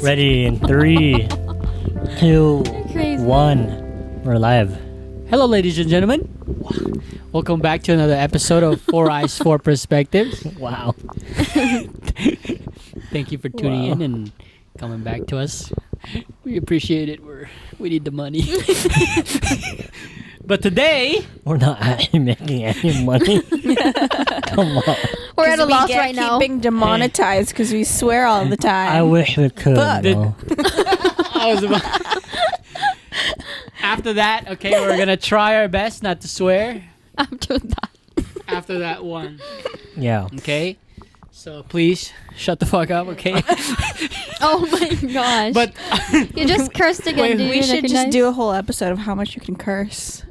Ready in 3, 2, Crazy. 1. We're live. Hello, ladies and gentlemen. Welcome back to another episode of Four Eyes, Four Perspectives. Wow. Thank you for tuning in and coming back to us. We appreciate it. We need the money. But today, We're not actually making any money. Come on. We're at a loss we get right now. keeping demonetized because we swear all the time. I wish we could. Fuck. No. I was about after that, okay, we're gonna try our best not to swear. After that one, Yeah. okay. So please shut the fuck up, okay? Oh my gosh. But you just cursed again. Wait, Do you we should just recognize? do a whole episode of how much you can curse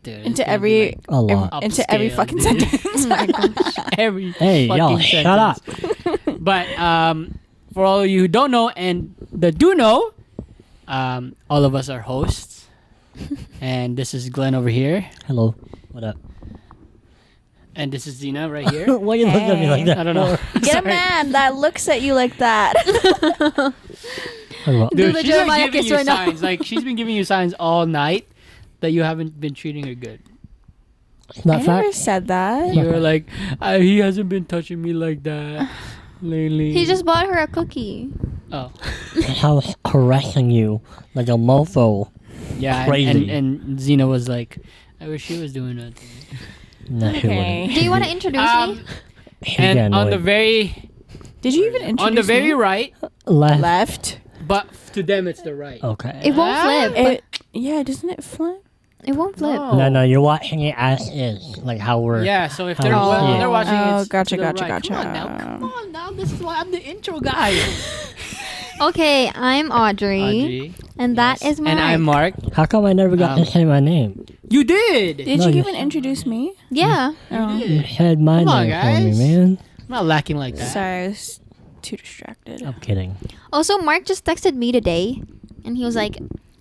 dude, it's into gonna be every like A lot. upscale, into every fucking dude. sentence. Oh my gosh. Every Hey, y'all, fucking shut up. sentence. But for all of you who don't know and that do know, all of us are hosts, and this is Glenn over here, Hello. What up? and this is Xina right here. Why you looking at me like that? I don't know. Get a Sorry. man that looks at you like that. Hello. Do Dude, the she's Jeremiah like giving kiss you right now. signs. Like she's been giving you signs all night that you haven't been treating her good. It's not I never fact. said that. You were like, he hasn't been touching me like that lately. He just bought her a cookie. oh How harassing you like a mofo. yeah, Crazy. and Xina was like, I wish she was doing that. No, she wouldn't. Do you want to introduce me? She'd get And on the annoyed. very Did you even introduce on the very me? right, Left. Left? but to them it's the right. Okay. It won't flip. It, yeah, doesn't it flip? It won't flip. No. No, you're watching it as is. Like how we're... Yeah, so if How they're, we see it. they're watching Oh, it's gotcha, to the gotcha, right. gotcha. Come on now, this is why I'm the intro guy. Okay, I'm Audrey, Audrey. and that Yes. is Mark. And I'm Mark. How come I never got to say my name? You did! Did No, you you- even introduce me? Yeah. Oh. You said my Come on, name for me, guys. man. I'm not lacking like that. Sorry, I was too distracted. I'm kidding. Also, Mark just texted me today, and he was like,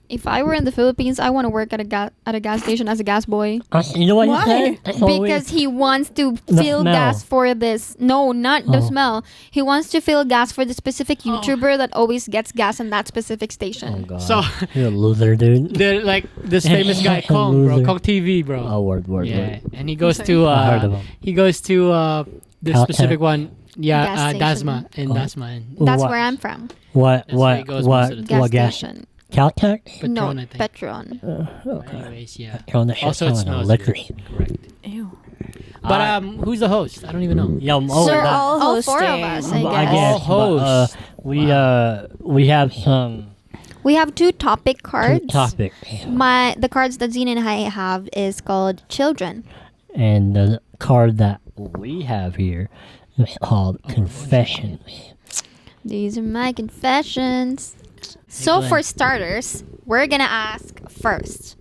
"If I were in the Philippines, I want to work at a gas station as a gas boy You know what Why? you said? That's what we- because he wants to The fill smell. gas for this. No, not the Oh. smell. He wants to fill gas for the specific YouTuber that always gets gas in that specific Oh, station. God. So, You're a loser, dude. the like this famous guy Kong, bro, Loser. Kong TV, bro. Oh, word. Yeah, and he goes sorry. to I heard of him. he goes to this Caltech. specific one. Yeah, Gas Dasma station. in Oh. Dasma. In That's What? where I'm from. What? That's where he goes most of the Gas What gas? station. Caltech? Petron, No, I think. Petron. Okay. Anyways, yeah. Throwing the shit Also, it down smells liquor. good. Correct. Ew. But who's the host? I don't even know. Yeah, So that- all four of us, I I guess. guess. All but, hosts. we have some We have two topic cards. topics, The cards that Xina and I have is called children. and the card that we have here is called confession. These are my confessions. So Glenn. for starters, we're gonna ask first.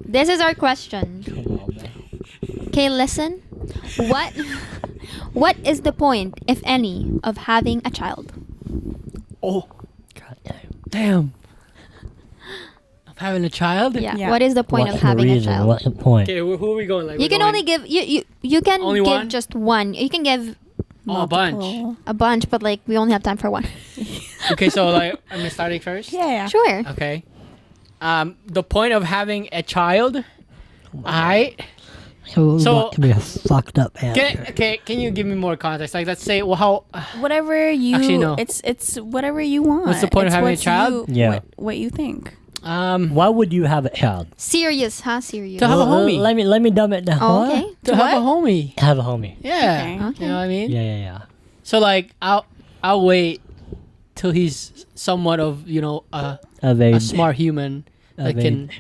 This is our question. Okay, listen. What is the point, if any, of having a child? Oh, God damn. damn. Of having a child? Yeah. Yeah. What is the point What's of the having a reason? child? What's the point? Okay, who are we going? Like, You we're can going- only give you can Only give one? just one. You can give Oh, a bunch. Multiple. a bunch, but like we only have time for one. Okay, so like, am I starting first? Yeah. Sure. Okay. The point of having a child, I So, So- what could be a fucked up answer? can you give me more context? Like, let's say, well, how? Whatever you. Actually, no. It's whatever you want. What's the point of It's having a what's child? Yeah. What you think? Why would you have a child? Serious, huh? Serious. To have a homie. Let me dumb it down. Oh, What? okay. To have a homie. Have a homie. Yeah. Okay. You know what I mean? Yeah. So like, I'll wait till he's somewhat of a Of age. smart human that Of can,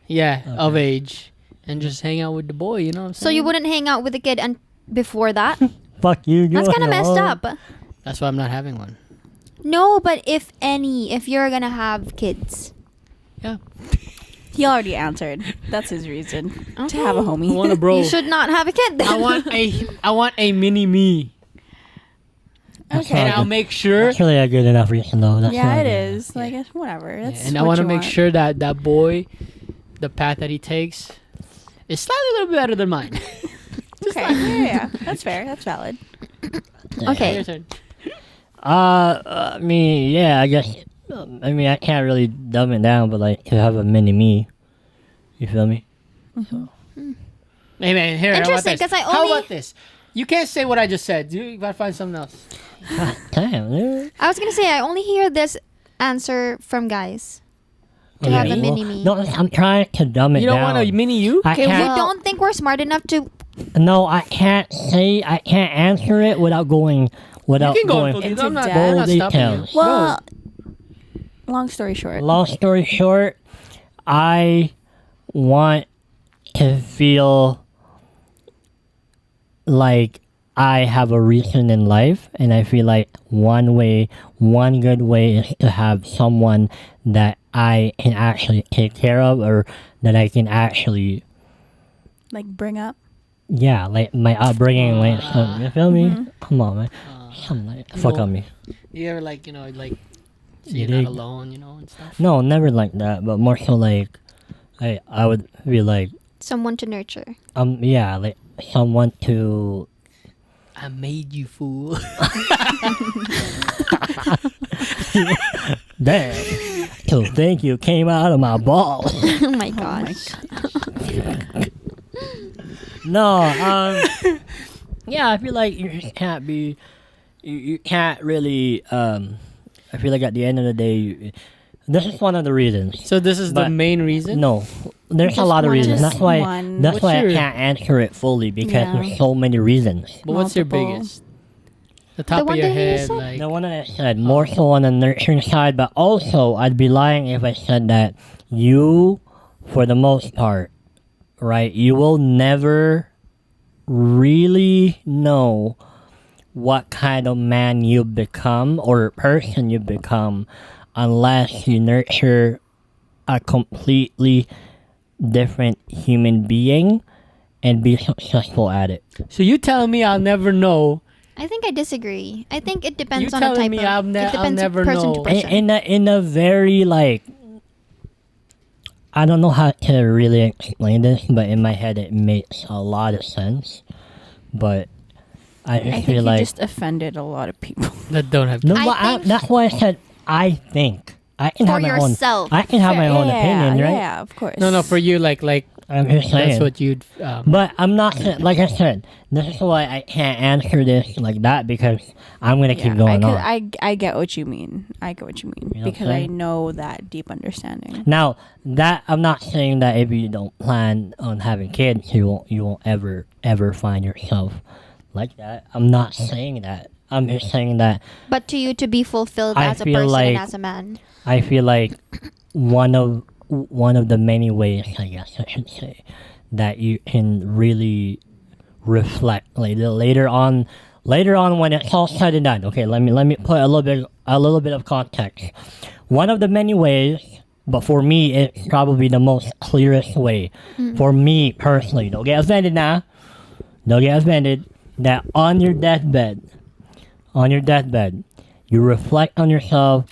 age. of age, and just hang out with the boy. You know what I'm So you saying? wouldn't hang out with the kid and before that? Fuck you. That's kind of messed up. That's why I'm not having one. No, but if you're gonna have kids. Yeah. He already answered. That's his reason to Okay. have a I homie. want a bro. You should not have a kid then. I want a mini me, That's Okay. and not I'll good. make sure. That's really a good enough reason, though. That's Yeah, not it good. is. Like whatever. That's And I what want to you make sure that boy, the path that he takes, is slightly a little bit better than mine. Okay. Yeah. That's fair. That's valid. Okay. Your turn. I mean, yeah, I guess. I mean, I can't really dumb it down, but like to have a mini me. You feel me? Hey man, here. Interesting, 'cause I How only- about this? You can't say what I just said. You gotta find something else. God damn, dude. I was gonna say I only hear this answer from guys. To have a mini me. No, I'm trying to dumb it You down. don't want a mini you? I Okay, can't. we don't think we're smart enough to. No, I can't say. I can't answer it without going. Without You can go going. into into I'm not, depth. I'm not Full stopping you. details. Well, long story short. Long story short, I want to feel like I have a reason in life, and I feel like one good way is to have someone that I can actually take care of, or that I can actually, Like bring up. yeah, like my upbringing, like you feel me? Come on, man, fuck on me. You ever like like so You you're not dig? alone, and stuff. No, never like that, but more so like, I would feel like, Someone to nurture. yeah, like someone to. I made you fool. Damn. So thank you came out of my balls. Oh my gosh. No, yeah, I feel like you just can't be, you can't really, I feel like at the end of the day, this is one of the reasons. So this is the But- main reason. No, there's a Just lot of one. reasons. Just That's why, one. that's What's why your- I can't answer it fully because Yeah. there's so many reasons. But what's your Multiple. biggest? The top one of your that he head, said? like The one that I said, more so on the nurturing side, but also I'd be lying if I said that you, for the most part, right, you will never really know what kind of man you become or person you become unless you nurture a completely different human being and be successful at it. So you telling me I'll never know? I think I disagree. I think it You depends on the telling type me of. I'll it I'll depends never person know. to person. In a very like, I don't know how to really explain this, but in my head it makes a lot of sense. But I I just think feel you like just offended a lot of people. That don't have. no, I but think- that's why I said I think I can For have my yourself. own. I can have my own yeah, opinion, right? Yeah, of course. No, for you, like I'm just saying. that's what you'd. But I'm not like I said. This is why I can't answer this like that because I'm gonna keep going on. I get what you mean. I get what you mean You know what I'm because I saying? know that deep understanding. Now that I'm not saying that if you don't plan on having kids, you won't ever find yourself like that. I'm not saying that. I'm just saying that But to you to be fulfilled I as a feel person like- and as a man. I feel like one of the many ways, I guess I should say, that you can really reflect later on when it's all said and done. Okay, let me put a little bit of context. One of the many ways, but for me it's probably the most clearest way. For me personally, don't get offended now. Don't get offended. That on your deathbed, you reflect on yourself.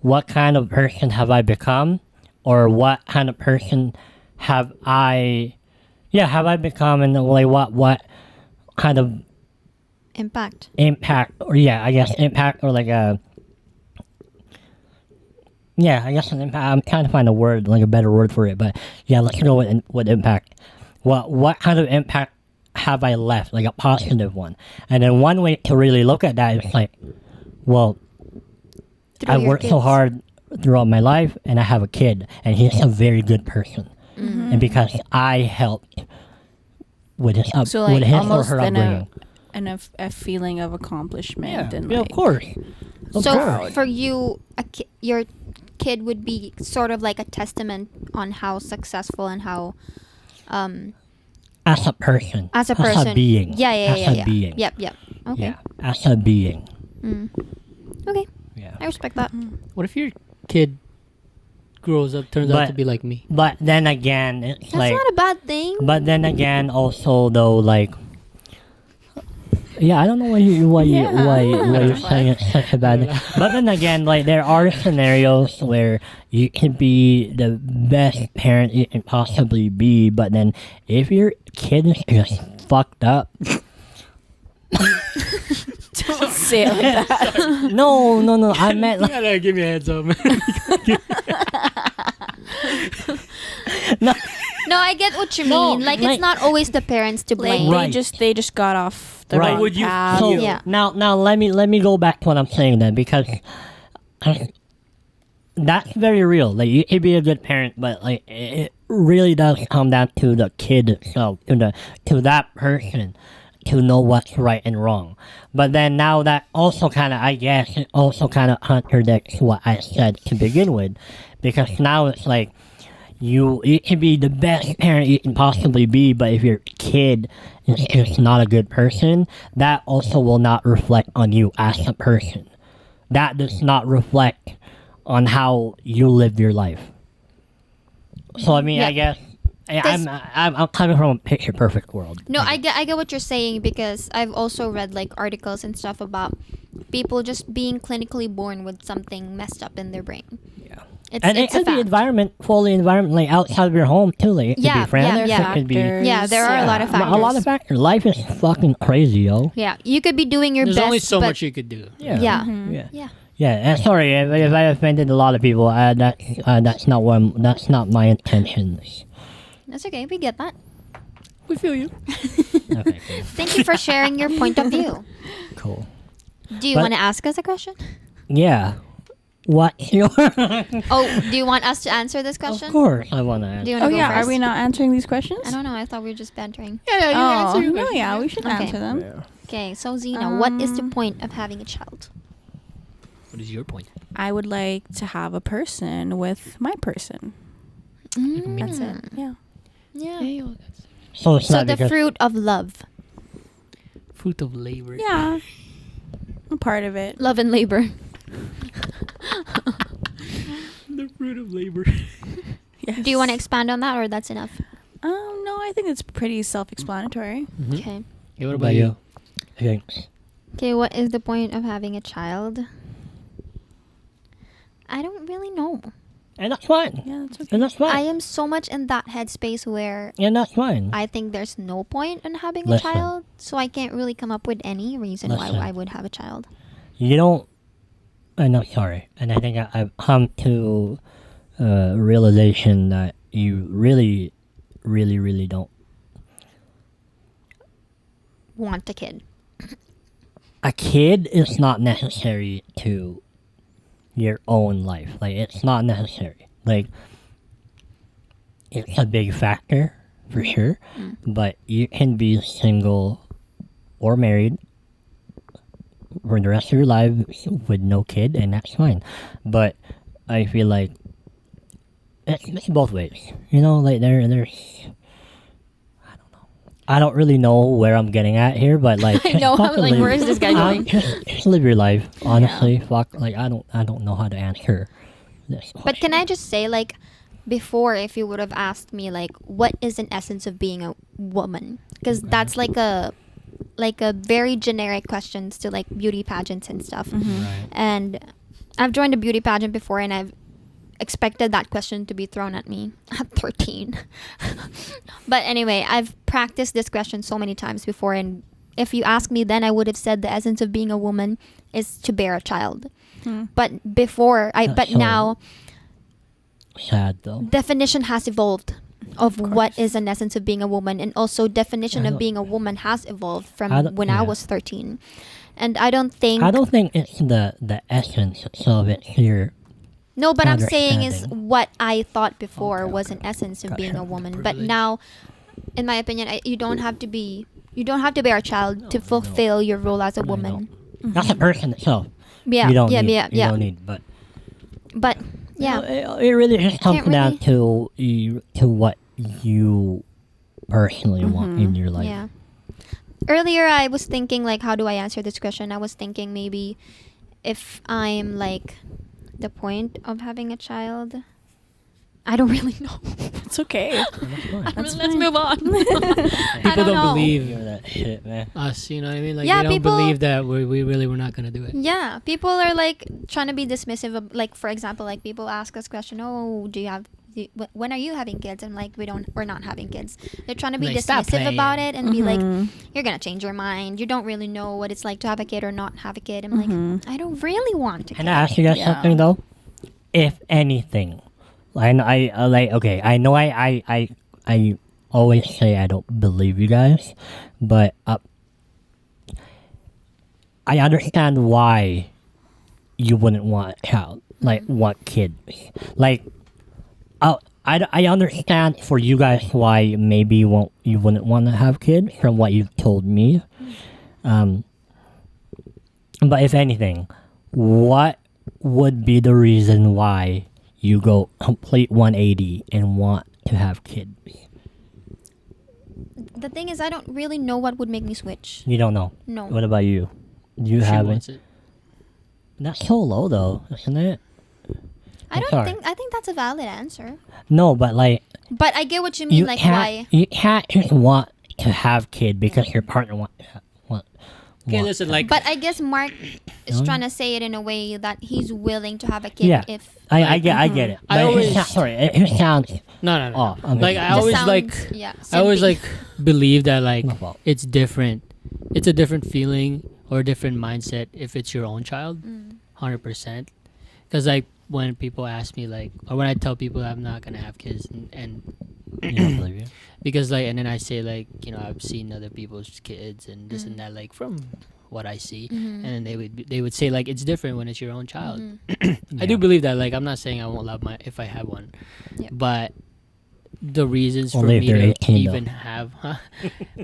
What kind of person have I become, or what kind of person have I become, and like what kind of Impact. impact, or I guess impact, or like I guess an impact. I'm trying to find a word, like a better word for it, but yeah, let's go with impact. What kind of impact have I left, like a positive one? And then one way to really look at that is like, well, Through I your worked so kids. hard throughout my life, and I have a kid, and he's a very good person. Mm-hmm. And because I helped with his So with like his or almost her then upbringing. a feeling of accomplishment and Yeah, like of course. Of So course. for you, your kid would be sort of like a testament on how successful and how, As a person. as a person, As a being. Yeah, As a yeah. being. Yep. Okay. Yeah. As a being. Okay. Yeah. I respect that. What if your kid grows up, turns out to be like me? But then again, it's That's like. not a bad thing. But then again, also though, like. Yeah, I don't know why you're saying it's such a bad thing. But then again, like there are scenarios where you can be the best parent you can possibly be, but then if your kid is just fucked up, Don't say it like that. No. I meant You like, gotta give me a heads up. no. No, I get what you No, mean. Like, like- it's not always the parents to Like blame. Right. they just got off the Right. wrong Would you path. So feel- Yeah. now let me go back to what I'm saying then, because that's very real. Like, you can be a good parent, but like it really does come down to the kid itself, to that person, to know what's right and wrong. But then now that also kind of, I guess, it also kind of contradicts what I said to begin with, because now it's like you can be the best parent you can possibly be, but if your kid is just not a good person, that also will not reflect on you as a person. That does not reflect on how you live your life. So I mean, Yeah. I guess I'm coming from a picture perfect world. No, I get what you're saying, because I've also read like articles and stuff about people just being clinically born with something messed up in their brain. Yeah. It's, And it it's a could be fact. environment, like outside of your home too. Like, it could Yeah, be friends. yeah, yeah. It could be Yeah, there are a lot of factors. a lot of factors. Life is fucking crazy, yo. Yeah, you could be doing your There's best. only so but much you could do. Yeah. Yeah. Yeah. Yeah. Yeah, and sorry if I offended a lot of people. That's not that's not my intentions. That's okay. We get that. We feel you. Okay, Thank you for sharing your point of view. cool. Do you But- want to ask us a question? Yeah. What's your? Oh, do you want us to answer this question? Of course, I want to. Do you want Oh to go yeah, first? are we not answering these questions? I don't know. I thought we were just bantering. Yeah, you Oh answer your no, question. yeah, we should Okay. answer them. Okay, so Xina, what is the Um, point of having a child? What is your point? I would like to have a person with my person. That's it. Yeah. Yeah. So it's So not the because fruit of love. Fruit of labor. Yeah. I'm part of it. Love and labor. The fruit of labor. Yes. Do you want to expand on that, or that's enough? No, I think it's pretty self-explanatory. Okay. Yeah, what about you? Okay. Okay, what is the point of having a child? I don't really know. And that's fine. Yeah, that's okay. And that's fine. I am so much in that headspace where And that's fine. I think there's no point in having a Listen. child, so I can't really come up with any reason why Listen. I would have a child. You don't. I'm not sorry. And I think I've come to realization that you really, really, really don't. Want a kid. A kid is not necessary to your own life. Like, it's not necessary. Like, it's a big factor for sure, but you can be single or married for the rest of your life with no kid, and that's fine. But I feel like it's both ways. You know, like there's. I don't really know where I'm getting at here, but like I know, I'm fucking like, live- where is this guy going? Just live your life, honestly. Fuck, like I don't know how to answer this. But can I just say, like, before, if you would have asked me, like, what is an essence of being a woman? Because that's like a very generic questions to like beauty pageants and stuff. Right. And I've joined a beauty pageant before, and I've expected that question to be thrown at me at 13. But anyway, I've practiced this question so many times before, and if you ask me then, I would have said the essence of being a woman is to bear a child. But before, but so- now Sad though. definition has evolved of what is an essence of being a woman, and also definition I of don't- being a woman has evolved I from don't- when I yeah. was 13. And I don't think I don't think it's the essence itself. It's your no, but I'm saying is understanding. what I thought before Okay, was an okay. essence of Gotcha. being a woman. But Privilege. now, in my opinion, you don't have to bear a child to fulfill your role as a woman. that's a person itself. Yeah, You don't yeah, need, yeah, you yeah. don't need, but But yeah, it really just comes Can't down really- to what you personally want in your life. yeah. Earlier, I was thinking like, how do I answer this question? I was thinking maybe if I'm like the point of having a child. I don't really know. It's okay. Let's move on. People don't know. believe You're that shit, man. us, you know what I mean? Like, Yeah, they don't people- believe that we really were not going to do it. Yeah, people are like trying to be dismissive of, like, for example, like people ask us question, oh, do when are you having kids? I'm like, we're not having kids. They're trying to be Like, stop dismissive playing. about it and be like, Mm-hmm. you're gonna change your mind. You don't really know what it's like to have a kid or not have a kid. I'm like, I don't really want to. Can I ask you guys Yeah. something though? If anything, I like okay. I know I always say I don't believe you guys, but I understand why you wouldn't want a child, like want kids. Like, I understand for you guys why maybe you wouldn't want to have kids from what you've told me. But if anything, what would be the reason why you go complete 180 and want to have kids? The thing is, I don't really know what would make me switch. You don't know. No. What about you? You She haven't. wants it. That's so low though, isn't it? I don't sorry. think. I think that's a valid answer. No, but like But I get what you mean. Like why? you can't just want to have kid because your partner want. Okay, listen, like, But I guess Mark is No? trying to say it in a way that he's willing to have a kid Yeah. if I get it. I But always- sorry, it sounds no. off. I mean, Like, I Just always sounds- like, yeah, I always simpy. like believe that like My fault. it's different. It's a different feeling or a different mindset if it's your own child, 100%. Because like when people ask me like, or when I tell people I'm not gonna have kids, and you don't believe you. because like, and then I say like, you know, I've seen other people's kids and this and that, like from what I see, and then they would say like it's different when it's your own child. I do believe that. Like, I'm not saying I won't love my if I have one, Yeah. but the reasons Only for if me they're to 18 though. even have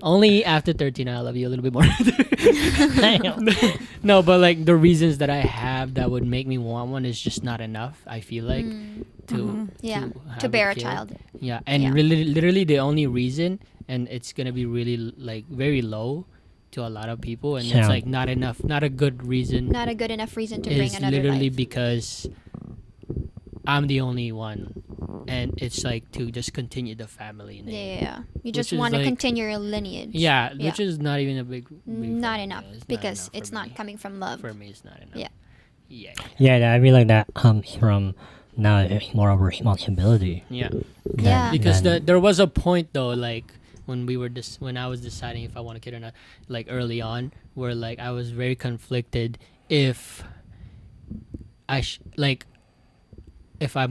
only after 13 I love you a little bit more. No, but like the reasons that I have that would make me want one is just not enough. I feel like to Yeah, have to bear a kid. child. Yeah, and Yeah. really, literally the only reason, and it's gonna be really like very low to a lot of people, and it's Sound. like not enough, not a good reason. Not a good enough reason to bring Is another literally life. because I'm the only one, and it's like to just continue the family name. Yeah, you just Which is want to like- continue your lineage. Yeah, Yeah. which is not even a big. Not factor. enough It's not because enough it's for not me. coming from love. For me, it's not enough. Yeah. Yeah. Yeah, I feel like that comes from now it's more of a responsibility. Yeah. Yeah. Because than- there was a point though, like when when I was deciding if I want a kid or not, like early on, where like I was very conflicted if like if I'm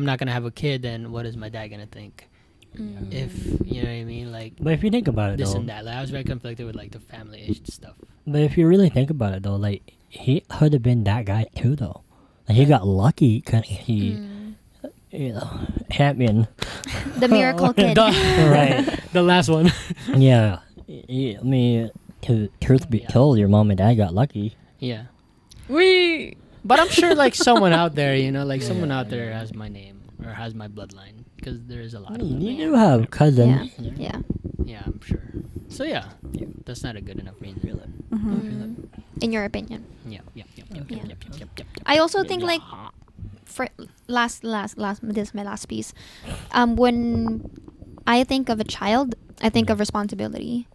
not gonna have a kid, then what is my dad gonna think? If you know what I mean, like But if you think about it this though, and that. Like, I was very conflicted with like the family age stuff. but if you really think about it though, like he could have been that guy too though. Like, he got lucky because he, you know, champion. The miracle kid. Right. The last one. Yeah. I mean, to truth be told, your mom and dad got lucky. Yeah. But I'm sure like someone out there, you know, like someone out there has my name or has my bloodline because there is a lot of them. You do have Yeah, cousins. yeah. Yeah, I'm sure. So yeah, that's not a good enough reason. In your opinion, Yeah. I also think like for last this is my last piece. When I think of a child, I think of responsibility.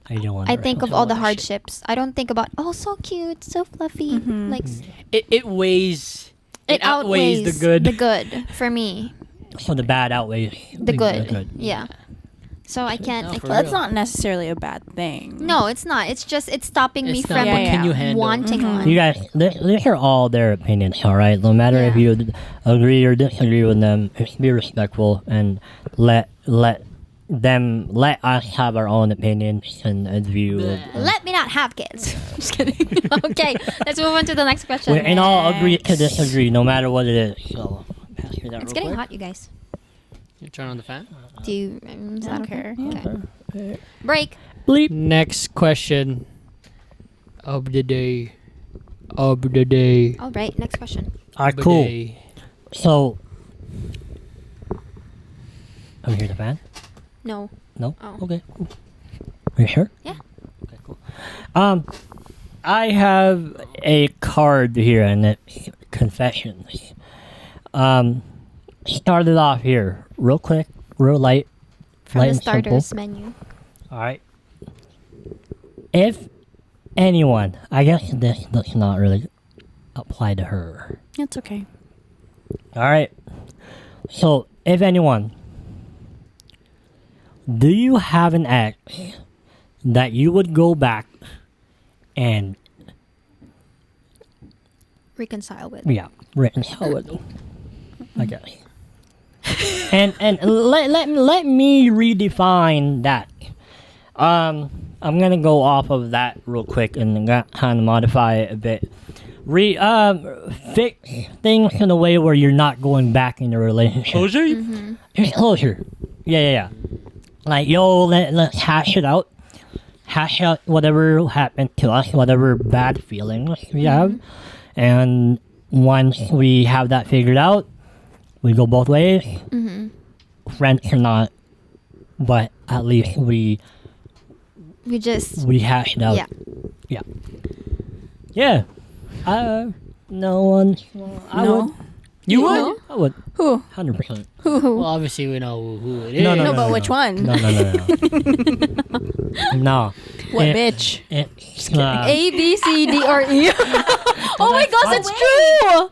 I don't want. I think of all the shit. hardships. I don't think about so cute, so fluffy. Like It weighs. It outweighs the good. The good for me. So the bad outweighs The good. Yeah. So I can't. No, I for can't That's not necessarily a bad thing. no, it's not. It's just it's stopping me It's from not what can you handle. wanting one. You guys, these are all their opinions, all right? No matter if Yeah. you agree or disagree with them, just be respectful and let us have our own opinions and view. Let me not have kids. Just kidding. Okay, let's move on to the next question. And all agree to disagree, no matter what it is. So, pass me that It's real getting quick. hot, you guys. You turn on the fan. Do you? Is I that don't okay? care. Okay. Break. Bleep. Next question of the day. Of the day. All right. Next question. All right, Of the cool. day. So, I'm here the fan. No. No? Oh. Okay, cool. Are you sure? Yeah. Okay, cool. I have a card here and it's confessions. Started off here, real quick, real light. From light the and simple. starters menu. Alright. If anyone, I guess this does not really apply to her. It's okay. Alright. So, if anyone, do you have an ex that you would go back and Reconcile with. reconcile with? Okay. And let me redefine that. I'm gonna go off of that real quick and kind of modify it a bit. Fix things in a way where you're not going back in the relationship. Closure? Just closure. Yeah. Like, yo, let's hash it out. Hash out whatever happened to us, whatever bad feelings we have. And once we have that figured out, we go both ways. Friends or not, but at least we hash it out. Yeah. No one. I No. would. You No. would? I would. Who? 100%. Well, obviously we know who it is. No, but which one? No. No. What It- bitch? It's A, B, C, D, or E. Oh my gosh, it's true!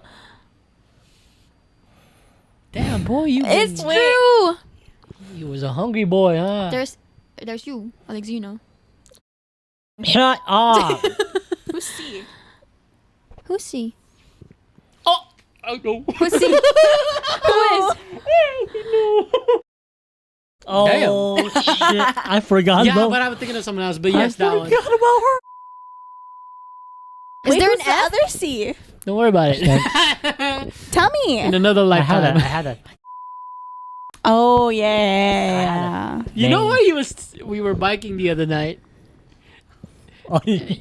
Damn, boy, you It's was, true! you was a hungry boy, huh? There's you, Xina. Shut up. Who's C? Who's C? Oh, I know. Who's C? Who is? Oh shit! I forgot Yeah, about. but I was thinking of someone else. But yes, that one. about her. Is there who's an the F? other C? Don't worry about it. Tell me. In another I had lifetime. it. I had it. Oh yeah. You know what we were biking the other night. Oh, We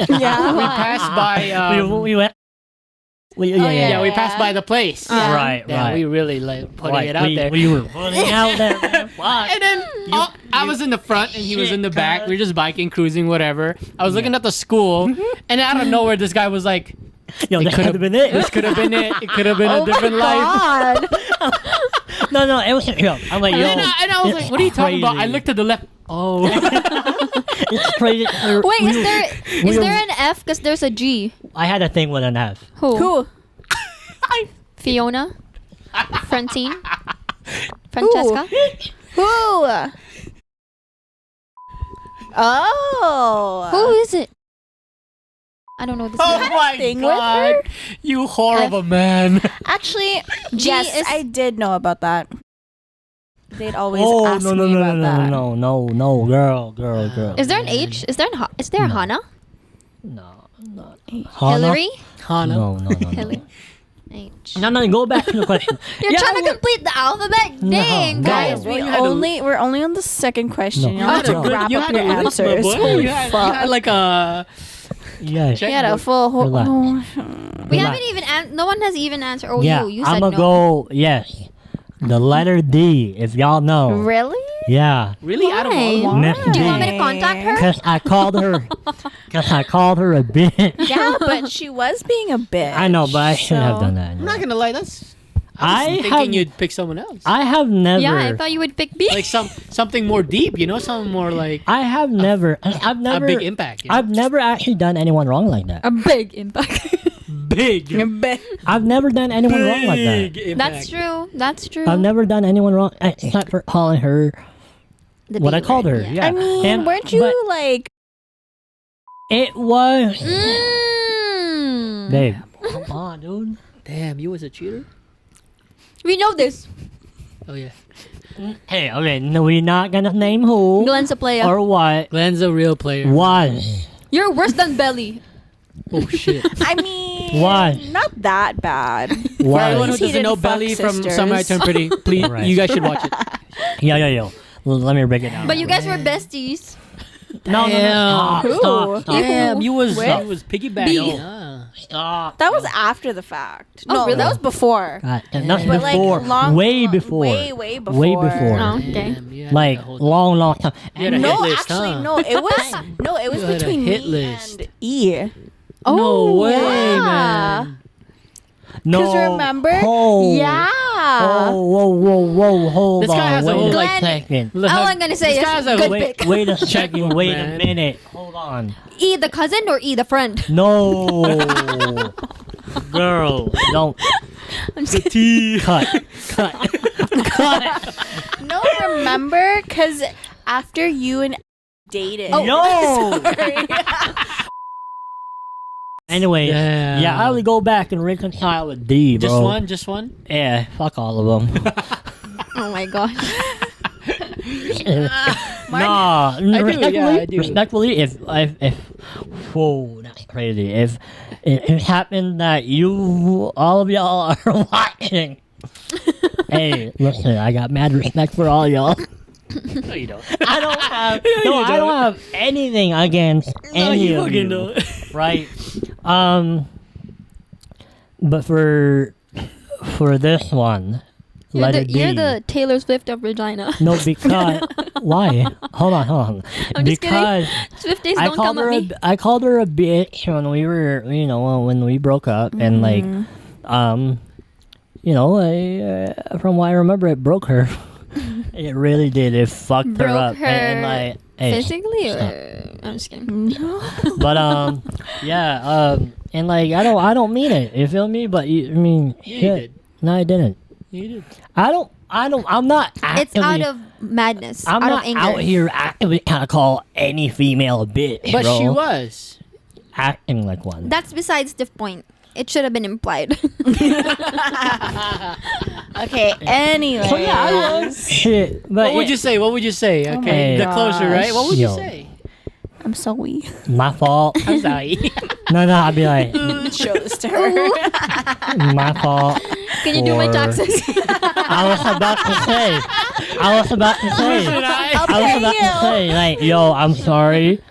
Yeah. passed by. we went. Yeah, we passed by the place. Yeah. Right. Yeah, we really like putting Right, it out we, there. We were putting it out there. Man. Fuck. And then I was in the front and he was in the back. We were just biking, cruising, whatever. I was looking at the school, and out of nowhere, this guy was like, Yo, that could have been it. "This could have been it. It could have been a different life." God. No, it wasn't real. I'm like, yo. And I was like, "What are you talking about?" I crazy. looked to the left. Oh, It's crazy. Wait, is there an F? Because there's a G. I had a thing with an F. Who? Fiona? Francine? Francesca? Who? Oh. Who is it? I don't know this oh name. my thing with God! her? You whore of a man. Actually, G yes, is- I did know about that. They'd always Oh ask no, me about that. no, girl. Is there an H? Is there a Hannah? No, not Hillary? Hannah. No. Hillary. H. No, go back to the question. You're Yeah, trying to what- complete the alphabet? No, Dang, no. guys. Well, you had to- We're only on the second question. No. You have to You had wrap you up had your a list, my answers. boy. Holy You had fuck. like a. Yes. You had a full whole. Relax. We Relax. haven't even no one has even answered. Oh, Yeah, you said I'm no. gonna go. Yes, the letter D. If y'all know. Really? Yeah. Really out of Why? all. Miss Do you want me D. to contact her? Cause I called her. Cause I called her a bitch. Yeah, but she was being a bitch. I know, but I shouldn't have so- done that. I'm not gonna lie. That's. I thinking have. you'd pick someone else. I have never. Yeah, I thought you would pick B. Like something more deep, you know, something more like I have never. I've never. a big impact. You know? I've never actually done anyone wrong like that. A big impact. big, I've never done anyone wrong like that. big impact. That's true. That's true. I've never done anyone wrong except for calling her The what B I called word, her. Yeah. I mean, And- weren't you but like? It was. Mm. Babe, come on, dude. Damn, you was a cheater. We know this. Oh yeah, Hey, okay, no, we're not gonna name who Glenn's a player. or what Glenn's a real player. was. You're worse than Belly. Oh shit. I mean, Why? not that bad. For everyone who Was. He doesn't know didn't fuck Belly from sisters. Summer I Turned Pretty, please, Right. you guys should watch it. Yo. Let me break it down. But you guys were besties. No. Stop, Who? stop. Damn, you was With? piggybacking. Stop. That was after the fact. Oh, No, really? that was before. God, not But like before. long, way before. Way before. Way before. Oh, okay. Like long time. You had a No, hit list, actually, huh? no. It was You had a between hit me list. and E. No way, yeah. man. No. 'Cause remember? Oh. Yeah. Oh, whoa, hold This on. guy has a wait whole, a like- second. Look, All I'm gonna say this is guy's a good wait- pick. Wait a second. Wait man. a minute. Hold on. E the cousin or E the friend? No. Girl, don't. I'm just The kidding. tea. Cut. No, remember? Because after you and dated. Yo. Anyway, Damn. yeah, I would go back and reconcile with D, bro. Just one. Yeah, fuck all of them. Oh my god. Nah, do, respectfully, yeah, I do. respectfully, if whoa, that's crazy. If it happened that you, all of y'all are watching, hey, listen, I got mad respect for all y'all. No, you don't. I don't have, you I don't don't. have anything against any you of fucking you, don't. right? But for this one, let it be. You're the Taylor Swift of Regina. No, because why? Hold on. I'm just kidding. Because Swifties I don't called come at her me. I called her a bitch when we were, when we broke up, and like, from what I remember, it broke her. It really did. It fucked her Broke up, her and like, hey, physically, stop. or I'm just kidding. But yeah, and like, I don't mean it. You feel me? But I mean, Yeah, you shit. did. No, I didn't. You did. I'm not actively. It's out of madness, I'm out not of anger. out here actively trying to call any female a bitch, But bro. she was. Acting like one. That's besides the point. It should have been implied. Okay, anyway. So yeah, shit. But What would you say? What would you say? Oh Okay, my the closure, right? What would Yo. you say? I'm sorry. My fault. I'm sorry. No, I'd be like, Show this to her. my fault. Can you do my for- taxes? I was about to say. I was about to say, like, yo, I'm sorry,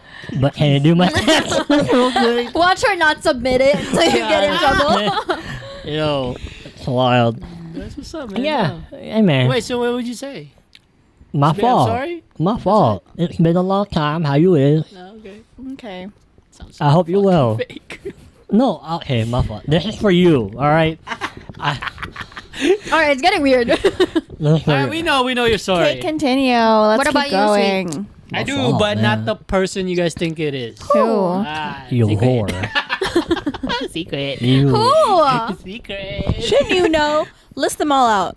but can you do my taxes real quick? Watch her not submit it so you get in trouble. Yo, it's wild. That's what's up, man. Yeah, hey man, Wait, so what would you say? my I'm fault. sorry? My fault. It's been a long time. How you is? No, okay. Okay. Sounds I hope you well. fake. No, okay, my fault. This is for you. All right. Alright, it's getting weird. This is for Alright, you. we know you're sorry. Okay, continue. Let's What keep about you, going. I My do, fault, but not man. the person you guys think it is. Who? Ah, You secret. whore. Secret. You. Who? Secret. Shouldn't you know? List them all out.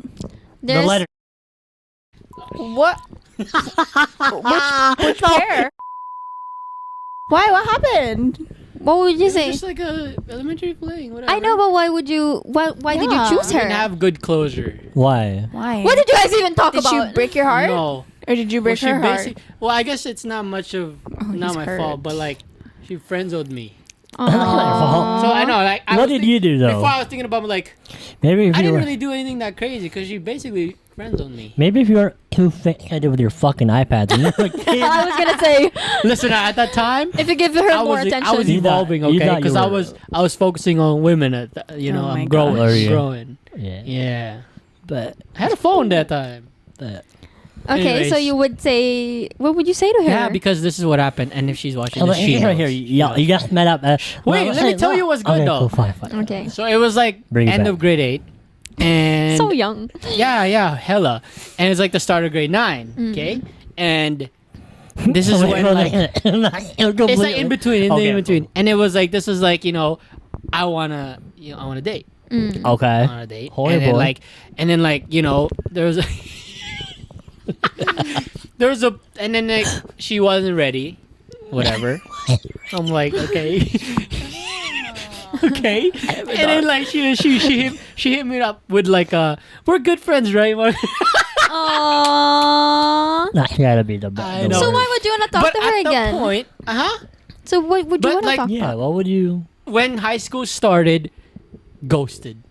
The There's letter. What? Which pair? Why? What happened? what would you It's say? just like a elementary fling, whatever. I know, but why would you? Why did you Yeah. choose You didn't her? have good closure. Why? Why? What did you guys even talk Did about? she break your heart? No. Or did you break Well, her heart? Well, I guess it's not much of not he's my hurt. fault, but like she friend-zoned me. That's not your fault. So I know, like, I What was did you do though? Before I was thinking about like Maybe if I you didn't were, really do anything that crazy because she basically friend-zoned me. maybe if you weren't too fixated with your fucking iPad, and you're like, I was gonna say, Listen, at that time, if you give her I more was attention. I was You thought- evolving, you okay, thought you because I were- was focusing on women. At the, Oh my I'm growing, gosh. Are you? growing. yeah, Yeah, but I had a phone that time. Okay, so Anyways. you would say, what would you say to her? Yeah, because this is what happened, and if she's watching oh, this, she right knows. here, She knows. you guys met up. Wait, let me tell you what's good, okay, though. Cool, fine. Okay. So it was like Bring it end back. of grade 8, and So young. yeah, hella, and it's like the start of grade 9. Okay, and this is when like it's like in between, Okay, in between, cool. and it was like this is like I wanna date. Mm. Okay. On a date. Holy and then boy. there was and then like she wasn't ready. Whatever. I'm like, okay. Okay. And then like she hit me up with like we're good friends, right? Aww. That's gotta be the best. I know. So why would you want to talk but to her at again? the point, So what would you But, want to like, talk Yeah, about? what would you? when high school started, ghosted.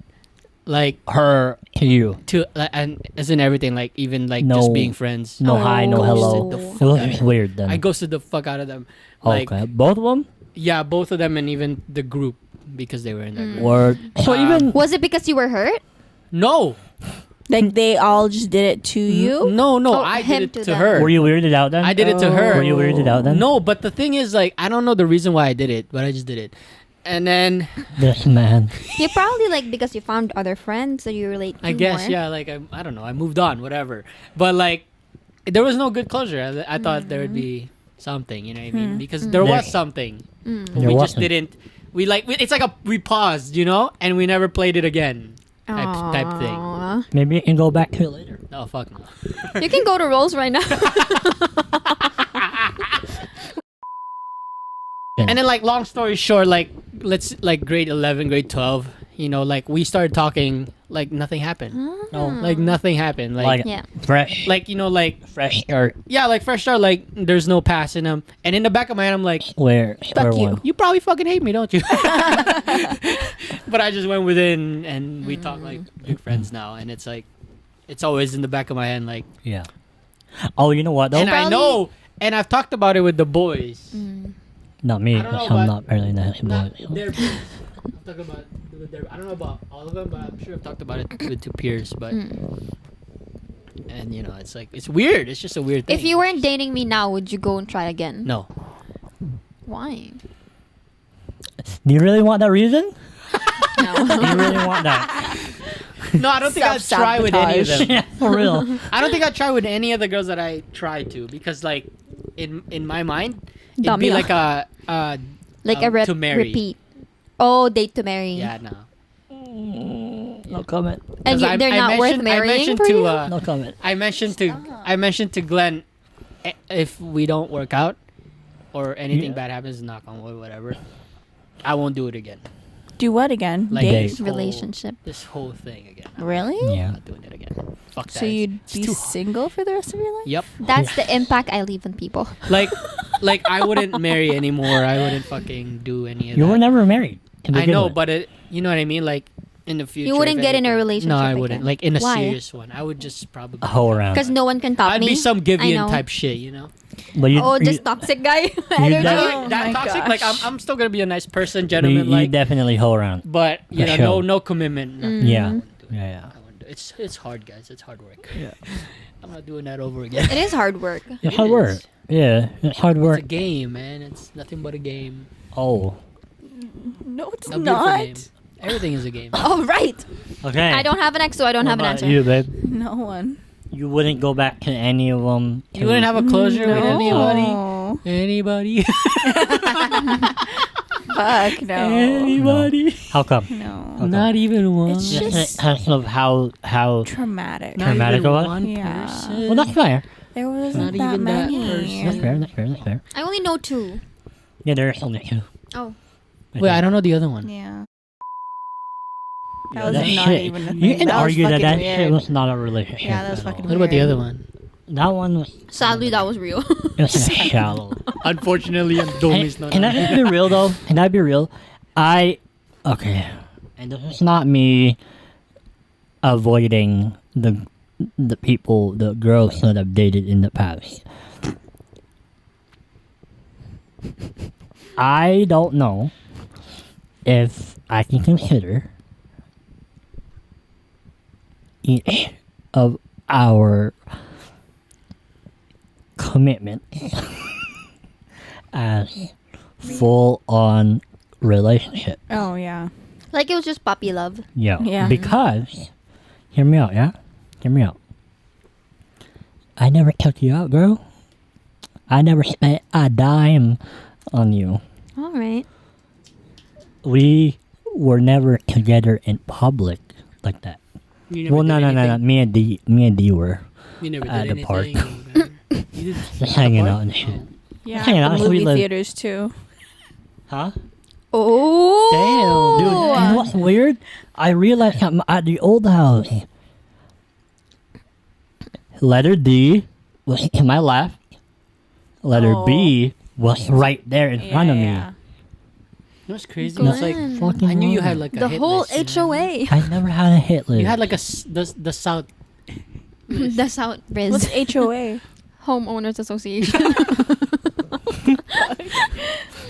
Like Her to you? to like, and as in everything, like even like No. just being friends. No hi, no hello. Ghosted the It fuck was out of just them. weird then. I ghosted the fuck out of them. Like okay, both of them. yeah, both of them and even the group because they were in that group. Word. So even Was it because you were hurt? No, Like they all just did it to you? no, Oh, I him did it to to them. her. were you weirded out then? I did it to Oh. her. Were you weirded out then? No, but the thing is, like, I don't know the reason why I did it, but I just did it. And then This man. You probably like because you found other friends that you relate to I guess, more. yeah, like I don't know, I moved on, whatever. But like, there was no good closure. I thought there would be something, you know what I mean? Because there was something. But There we just wasn't. didn't. We paused, and we never played it again type thing. Aw. Maybe you can go back to it later. Oh fuck no. You can go to Rolls right now. And then like long story short, like let's like grade 11, grade 12, you know, like we started talking, like nothing happened. Oh. Like nothing happened. Like Yeah. fresh, like you know, like fresh start. yeah, like fresh start, like there's no passing him. And in the back of my head I'm like, Where you. one? you probably fucking hate me, don't you? But I just went within and we talk like big friends now, and it's like it's always in the back of my head, like Yeah. Oh, you know what though? and I Probably- know, and I've talked about it with the boys. Not me. I don't know, I'm but- not really nice Not about it. their peers. I'm talking about with their, I don't know about all of them, but I'm sure I've talked about it with two peers. But and you know, it's like it's weird. It's just a weird thing. If you weren't dating me now, would you go and try again? no, Why? Do you really want that reason? No. Do you really want that? no, I don't think I'd try with any of them. Yeah, for real. I don't think I'd try with any of the girls that I tried to, because like in my mind, it'd Dummy be lang. like a Like a to marry. repeat. Oh, date to marry. Yeah, no. No comment. And 'Cause I- they're I not worth mentioned- marrying I mentioned for to you? No comment. I mentioned to Glenn, if we don't work out or anything Yeah. bad happens, knock on wood, whatever, I won't do it again. Do what again? Like Date. this whole- Relationship. This whole thing again. Really? I'm Yeah. not doing it again. Fuck that. So you'd It's be too hard. single for the rest of your life? Yep. That's the impact I leave on people. Like I wouldn't marry anymore. I wouldn't fucking do any of You that. were never married. to I begin know, with. but you know what I mean. Like in the future, wouldn't if get in a anything- relationship No, I again. wouldn't. Like in a Why? serious one, I would just probably hoe around. Because no one can top I'd me. be some I Givian know. type shit, you know. But you, Oh, just toxic guy. you Energy. never- Oh that my toxic. gosh. Like I'm still gonna be a nice person, you, gentleman. you Like, definitely hoe around. but you For know, sure. no commitment. nothing. Yeah. I wouldn't do it. Yeah, I wouldn't do it. It's hard, guys. It's hard work. Yeah. I'm not doing that over again. It is hard work. It's It hard work. is. Yeah, it's hard It's work. a game, man. It's nothing but a game. Oh, No, it's A beautiful not. game. Everything is a game. Oh, right. okay. I don't have an ex, so I don't What have an about answer. You, babe. No one. You wouldn't go back to any of them. You wouldn't have a closure with anybody. No. Anybody. Fuck no. Anybody. How come? No. Okay. Not even one. It's just Because of how. traumatic. Not traumatic even it was? one Yeah. person. Well, that's fair. There wasn't Not that even that many. person. That's fair. That's fair. That's fair. I only know two. Yeah, there's only two. Oh. Wait, I don't know the other one. Yeah. Yeah, That was that not shit- even a You thing. can That was argue that fucking that shit weird. was not a relationship. Yeah, that was at fucking all. What about the Weird. other one? That one was. Sadly, that was real. It was shallow. Unfortunately, I'm Can I just be real though? Can I be real? Okay, and this is not me avoiding the people, the girls that I've dated in the past. I don't know if I can consider each of our commitment as full-on relationship. Oh yeah. Like it was just puppy love. Yeah. Yeah. Because, hear me out, yeah? Hear me out. I never took you out, girl. I never spent a dime on you. All right. We were never together in public like that. Well, no. Me and D were You never at did the park. anything. You did just hanging out and shit. Yeah. Hang on, the so we movie live- theaters too. Huh? Oh. Dude, you know what's weird? I realized something at the old house. Letter D was to my left. Letter Oh. B was right there in front of me. You know what's crazy? Glenn. It's like Fucking I knew you wrong. had like a The hit whole list, you know? HOA. I never had a hit list. You had like the South. That's how it is. What's HOA? Homeowners Association.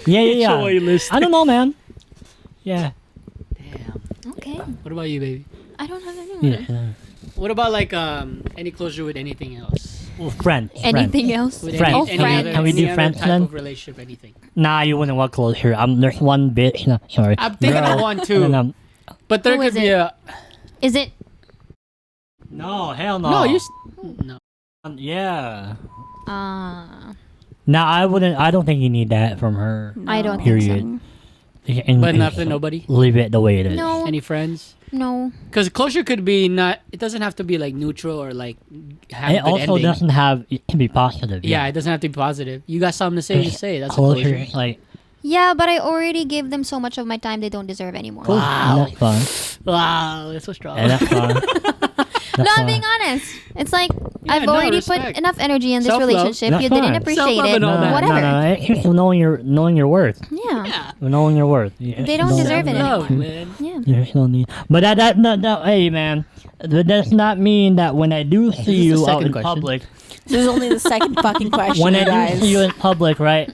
yeah. HOA list. I don't know, man. Yeah. Damn. Okay. What about you, baby? I don't have anyone. Yeah. What about like any closure with anything else? Well, friends. Anything else? With Friends. Oh, any friends. other, Can we any do other friends type then? of relationship, anything. Nah, you wouldn't want closer. There's one bitch. No, sorry. I'm thinking of Girl. one too. And, But there Who could is be it? a Is it? no, hell no. no. No. Yeah. Uh, Nah, I wouldn't. I don't think you need that from her. I don't Period. think And But nothing, nobody. Leave it the way it is. No. Any friends? No. Because closure could be not. It doesn't have to be like neutral or like have It a good also ending. doesn't have. It can be positive. Yeah, it doesn't have to be positive. You got something to say, you say. That's a closure. closure. Is like Yeah, but I already gave them so much of my time they don't deserve anymore. cool. Wow. That's fun. Wow, that's so strong. And that's fun. No, That's I'm fine. being honest. It's like Yeah, I've no, already respect. put enough energy in this Self-love. relationship. That's You didn't fine. appreciate Self-love it. and all that. Whatever. No. It's knowing your worth. Yeah. Yeah. Knowing your worth. They don't deserve it Self-love, anymore. man. Yeah. There's no need. But that hey man, that does not mean that when I do see this the you out second in question? public, This is only the second fucking question, when you I do guys. see you in public, right?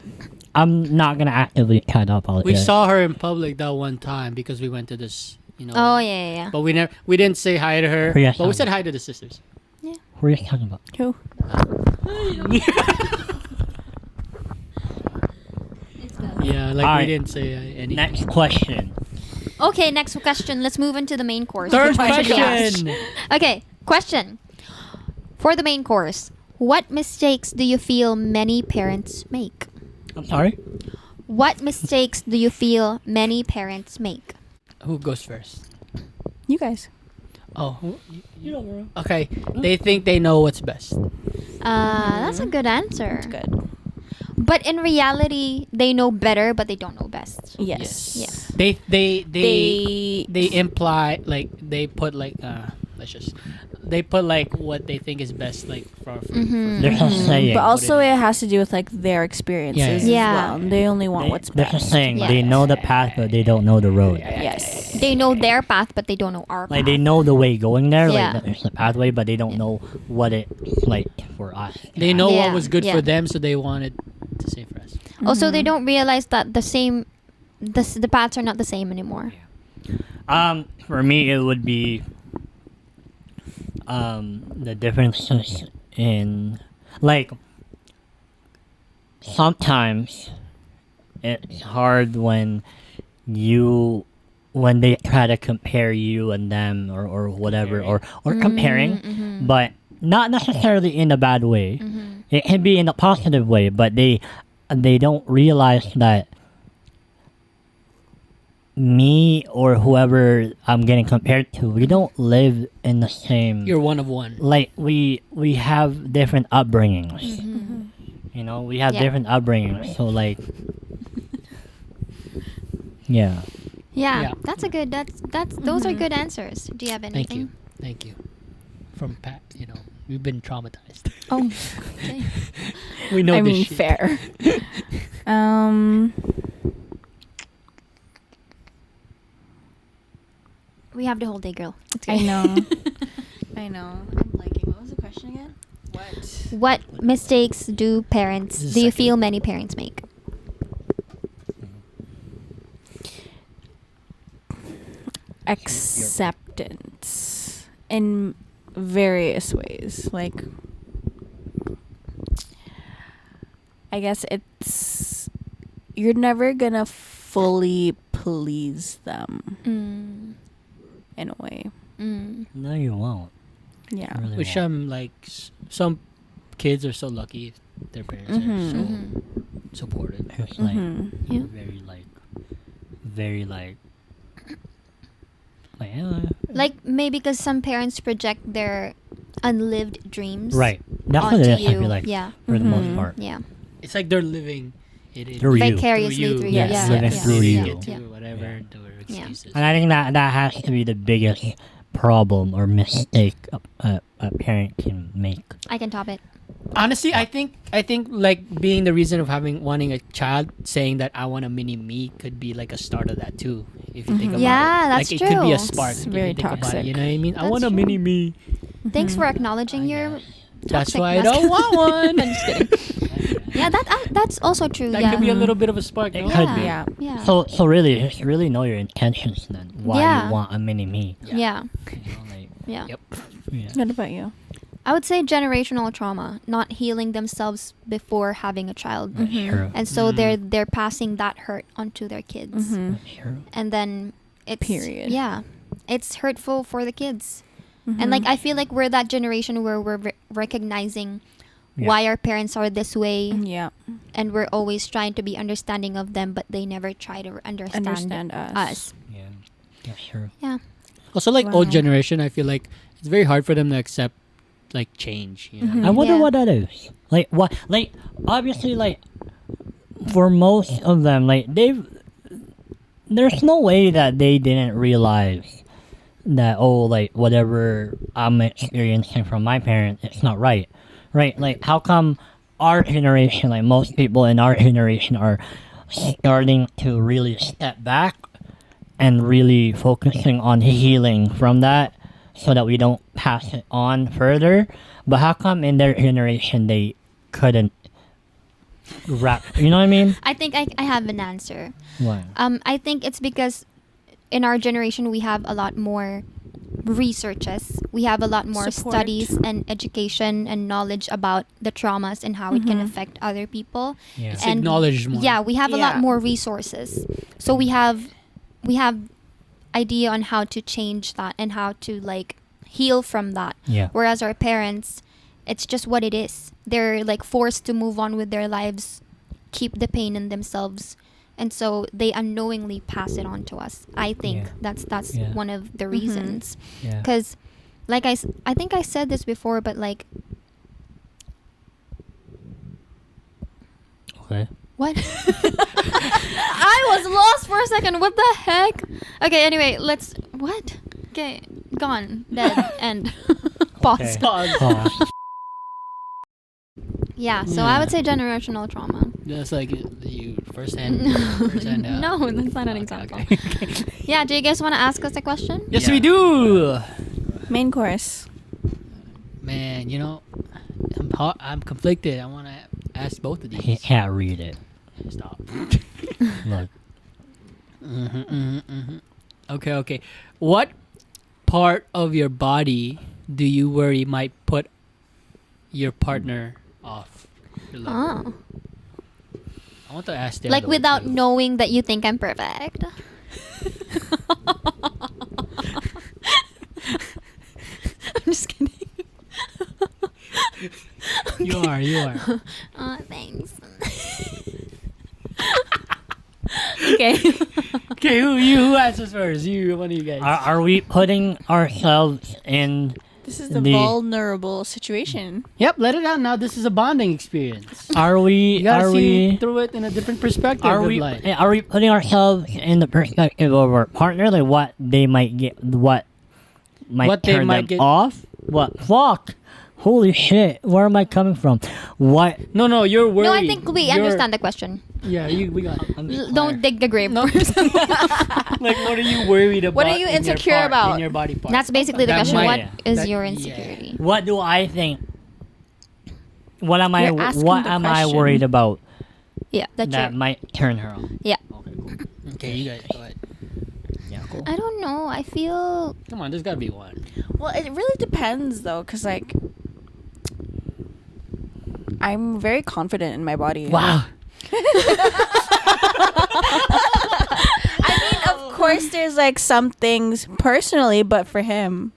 I'm not gonna actively cut up all We that. saw her in public that one time because we went to this, Oh yeah. But we didn't say hi to her. Who you guys But we talking said hi to the sisters. Who are you talking about? Who? Yeah, like Alright. we didn't say anything. Next question. Okay, next question. Let's move into the main course. Third Which one should we ask? question. Okay, question. For the main course, what mistakes do you feel many parents make? I'm sorry. What mistakes do you feel many parents make? Who goes first? You guys. Oh, okay. They think they know what's best. That's a good answer. Good. But in reality, they know better, but they don't know best. Yes. Yes. They imply like they put like they put like what they think is best like for There's a saying. But also it has to do with like their experiences Yeah. as well. And they only want what's There's a best. saying. Yeah. They know the path, but they don't know the road. Yes. They know their path, but they don't know our path. Like they know the way going there, Yeah. like there's a pathway, but they don't know what it's like for us. They know Yeah, what was good yeah. for them, so they wanted to say for us. Also, they don't realize that the paths are not the same anymore. For me, it would be the differences in like sometimes it's hard when they try to compare you and them or whatever or comparing, but not necessarily in a bad way. It can be in a positive way, but they don't realize that me or whoever I'm getting compared to, we don't live in the same. You're one of one. Like we have different upbringings. You know, we have Yeah. different upbringings. So like, yeah. Yeah, Yeah. that's a good. That's those are good answers. Do you have anything? Thank you. From Pat, we've been traumatized. Oh, okay. We know I this mean, shit. fair. We have the whole day, girl. It's I good. know. I know. I'm liking. What was the question again? What? What mistakes do parents? This is Do you second. feel many parents make? Acceptance in various ways. Like, I guess you're never gonna fully please them in a way. No, you won't. Yeah. You really Which won't. like some kids are so lucky if their parents are so supportive. It's like Yeah. very like Like maybe because some parents project their unlived dreams. right. That's what onto it is. I you. feel like Yeah. for the most part. Yeah. It's like they're living it in Through you. Vicariously through you. Yes, Yeah. living yeah. through yeah. you. Yeah. Whatever their excuses. And I think that has to be the biggest problem or mistake a parent can make. I can top it. Honestly, I think like being the reason of wanting a child, saying that I want a mini me could be like a start of that too. If you think about Yeah, it, that's like it could be a true. spark. It's if you very think about it, toxic. you know what I mean? I That's want a true. mini me. Thanks for acknowledging your. That's toxic why I don't want one. I'm just kidding. Yeah, that's also true. That yeah. could be a little bit of a spark. It no? could be. Yeah. Yeah. So really, just really know your intentions then. Why Yeah. you want a mini me? yeah. You know, like, Yeah. Yep. yeah. What about you? I would say generational trauma, not healing themselves before having a child. Sure. And so they're passing that hurt onto their kids. Sure. And then it's Period. Yeah. It's hurtful for the kids. And like I feel like we're that generation where we're recognizing Yeah. why our parents are this way, Yeah. and we're always trying to be understanding of them, but they never try to understand us. Yeah. That's true. Yeah. Also, like Wow. old generation, I feel like it's very hard for them to accept like change. You know? Mhm. I wonder Yeah. what that is. Like what? Like obviously, like for most of them, like there's no way that they didn't realize that like whatever I'm experiencing from my parents, it's not right, right? Like how come our generation, like most people in our generation, are starting to really step back and really focusing on healing from that, so that we don't pass it on further. But how come in their generation they couldn't wrap? You know what I mean? I think I have an answer. What? I think it's because in our generation we have a lot more researches. We have a lot more Support. studies and education and knowledge about the traumas and how it can Mhm. affect other people. Yeah. It's And acknowledged more. Yeah, we have a lot Yeah. more resources. So we have idea on how to change that and how to like heal from that. Yeah. Whereas our parents, it's just what it is. They're like forced to move on with their lives, keep the pain in themselves, and so they unknowingly pass it on to us. I think Yeah. that's Yeah. one of the Mhm. reasons. Yeah. Because, like I think I said this before, but like, Okay. what? I was lost for a second. What the heck? Okay. Anyway, let's. What? Okay. Gone. Dead. End. Pause. Okay. Pause. Yeah. So Yeah. I would say generational trauma. That's like you firsthand. No, that's not an example. Yeah. Do you guys want to ask us a question? Yes, Yeah. we do. Main course. Man, you know, I'm conflicted. I want to ask both of He these. can't read it. Stop. Look. Okay. What part of your body do you worry might put your partner off? Your lover? Oh. I want to ask the Like other one without too. knowing that you think I'm perfect. I'm just kidding. You are. Oh, thanks. Okay. Okay, who answers first? One of you guys. Are we putting ourselves in? This is the The- vulnerable situation. Yep, let it out now. This is a bonding experience. Are we? You gotta Are see we? through it in a different perspective. Are of we? life. Are we putting ourselves in the perspective of our partner, like what they might get, what might What they turn might them get- off? What? Fuck! Holy shit! Where am I coming from? What? No, you're worried. No, I think we You're- understand the question. Yeah, we got it. Don't dig the grave. No. first. Like, what are you worried about? What are you in your insecure part- about? In your body part? That's basically the That question. might- What is that- your yeah. insecurity? What do I think? What am I? You're asking What the am I question. worried about Yeah, that's that your. might turn her on? Yeah. Okay. Cool. Okay, you guys go ahead. Yeah. Cool. I don't know. I feel. Come on, there's gotta be one. Well, it really depends though, because like I'm very confident in my body. Wow. I mean, of course, there's like some things personally, but for him,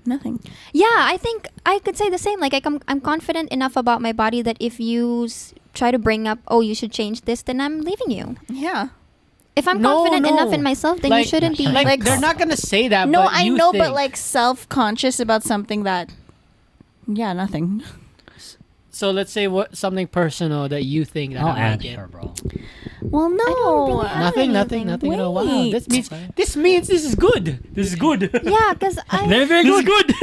nothing. Yeah, I think I could say the same. Like I'm confident enough about my body that if you try to bring up, oh, you should change this, then I'm leaving you. Yeah. If I'm No, confident no. enough in myself, then you Like- shouldn't be. Like, Like, they're not gonna say that. No, but I you know, think. but like self-conscious about something that, yeah, nothing. So let's say something personal that you think that I'll I might get. answer, bro. Well, no. don't really have Nothing. anything. At all. Wow, Wait. this means this is good. This is good. Yeah, because I. Very, very This is good. good.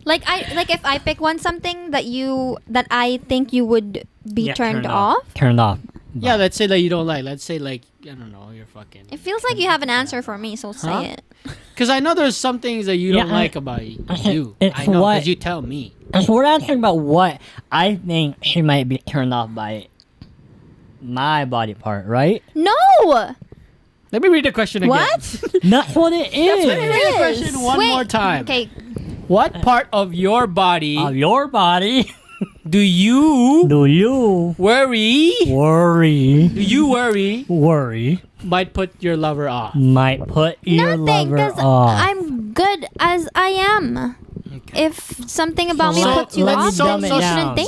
Like if I pick something that I think you would be Yeah, turned off. Turned off. Yeah, let's say that you don't like. Let's say like I don't know. You're fucking. It feels like you have an answer for me, so say Huh? it. Because I know there's some things that you Yeah, don't like about you. it's I know what- because you tell me. So we're answering about what I think she might be turned off by my body part, right? No. Let me read the question again. What? That's what it is. Let me read the question one Wait, more time. Okay. What part of your body Of your body, do you do you worry? worry? Do you worry Worry might put your lover off? might put your Nothing, lover because off. I'm good as I am. Okay. If something about me So puts you let me off, dumb then it you down. shouldn't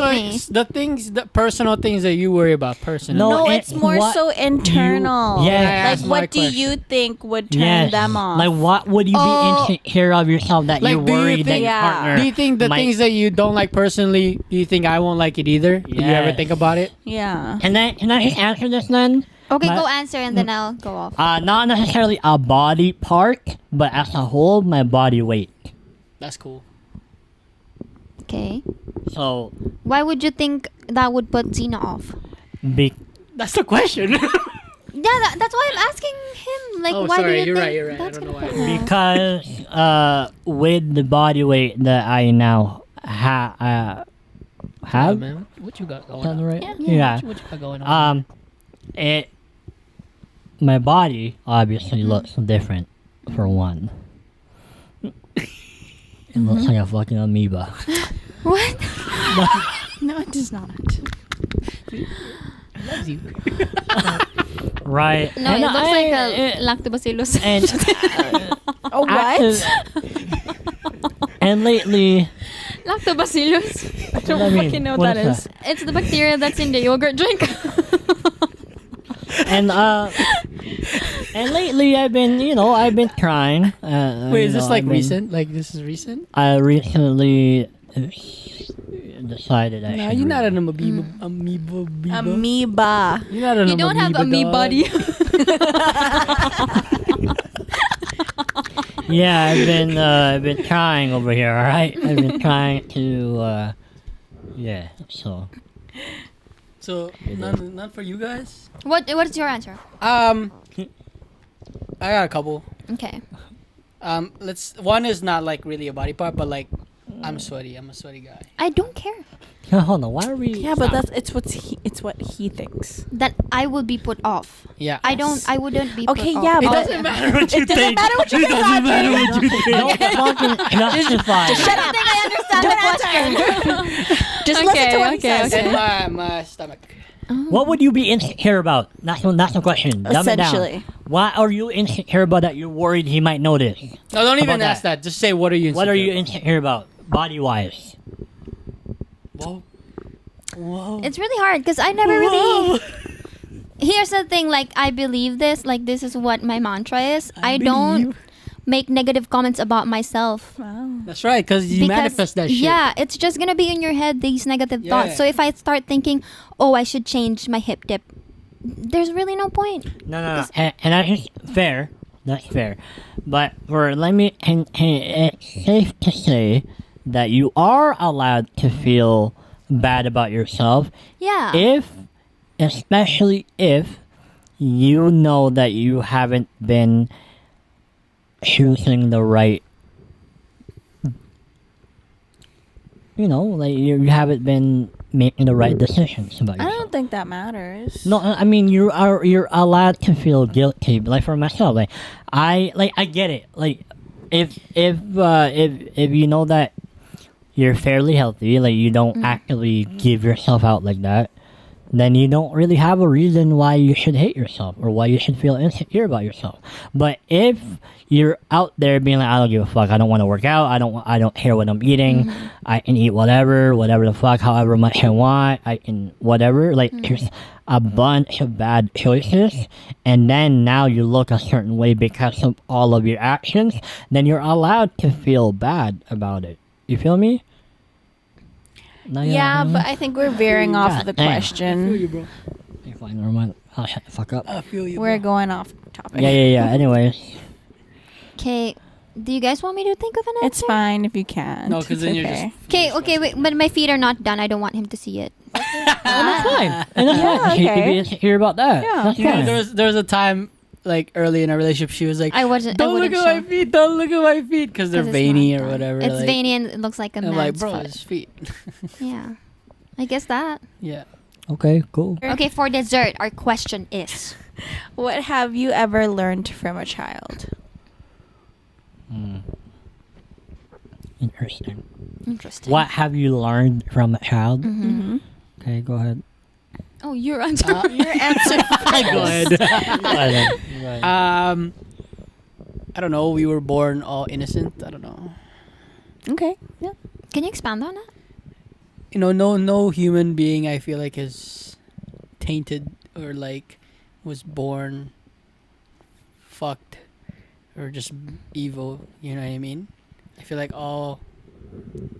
date me. The personal things that you worry about personally. No, No, and it's more what so internal. Yeah. I Like, asked my what do question. you think would turn Yes. them off? Like, what would you be Oh. insecure of yourself that Like, you're do you worried that think- your Yeah. partner Do you think the might- things that you don't like personally, do you think I won't like it either? Do you ever Yes. think about it? Yeah. Can I just answer this then? Okay, My- go answer and then I'll go off. Not necessarily a body part, but as a whole, my body weight. That's cool. Okay. So, Why would you think that would put Xina off? be- That's the question. Yeah, that's why I'm asking him. Like, Oh, why sorry, do you you're think right, you're right. I that's don't know gonna why. put her off? because with the body weight that I now Yeah, have, man. What you got going sound on? right? Yeah. Yeah. What you got going on? It my body obviously looks different for one. It looks like a fucking amoeba. What? No, it does not. Loves you. Right. No, it looks like a lactobacillus. and Oh, what? and lately, Lactobacillus. I don't What do you mean? fucking know what What that is is. It's the bacteria that's in the yogurt drink. and lately I've been trying. Wait, is this like recent? Like this is recent? I recently decided I No, should you're not read. an amoeba. Amoeba. You're not an You don't have amoeba, dog. amoeba. Yeah, I've been trying over here. All right, I've been trying to. Yeah. So So none for you guys. What's your answer? I got a couple. Okay. One is not like really a body part, but like I'm sweaty. I'm a sweaty guy. I don't care hold on. Why are we? Yeah, but it's what he thinks. that I would be put off. Yeah. I wouldn't be Okay, put yeah, off. but doesn't matter what you it doesn't matter what you think. Don't fucking justify. Shut up. I understand the question. Just Okay, listen to what he okay, says. okay. And my stomach. What would you be insecure about? That's the question. Dumb it down. Essentially. What are you insecure about that you're worried he might notice? No, don't even about ask that. Just say what are you? What are you insecure insecure about, body wise? about? Whoa. It's really hard because I never really. Here's the thing, like I believe this, like this is what my mantra is. I don't make negative comments about myself. Wow. That's right, because you manifest that shit. Yeah, it's just gonna be in your head, these negative Yeah. thoughts. So if I start thinking, oh, I should change my hip dip, there's really no point. No. And that's fair. That's fair. But it's safe to say that you are allowed to feel bad about yourself Yeah. especially if you know that you haven't been choosing the right, like you haven't been making the right decisions about I yourself. don't think that matters. No, I mean you're allowed to feel guilty. Like for myself, I get it. Like if you know that you're fairly healthy, like you don't actively give yourself out like that, then you don't really have a reason why you should hate yourself or why you should feel insecure about yourself. But if you're out there being like, I don't give a fuck, I don't want to work out, I don't care what I'm eating, I can eat whatever the fuck, however much I want, I can whatever, like there's a bunch of bad choices, and then now you look a certain way because of all of your actions, then you're allowed to feel bad about it. You feel me? No, Yeah, but I think we're veering off the God damn. I feel question. you, bro. You're fine, never mind. I'll shut the fuck up. I feel you. We're bro. going off topic. Yeah. Anyways. Okay. Do you guys want me to think of an answer? It's fine if you can't. No, because It's then you're okay. just. Okay, wait, but my feet are not done. I don't want him to see it. And that's fine. And that's Yeah, fine. You okay. can be insecure about that. Yeah. That's You know, fine. there was a time like early in our relationship, she was like, I wouldn't "Don't look at my show. feet. Don't look at my feet," because they're 'Cause it's veiny not or done. whatever. It's like, veiny and it looks like a And I'm like, man's bro, foot. his feet. Yeah. I guess that. Yeah. Okay, cool. Okay, for dessert, our question is. What have you ever learned from a child? Interesting. Interesting. What have you learned from a child? Mm-hmm. Okay, go ahead. Oh, your answer. Your answer. Go ahead. Go ahead. I I don't know. We were born all innocent. I don't know. Okay. Yeah. Can you expand on that? You know, no human being I feel like is tainted or like was born fucked or just evil. You know what I mean? I feel like all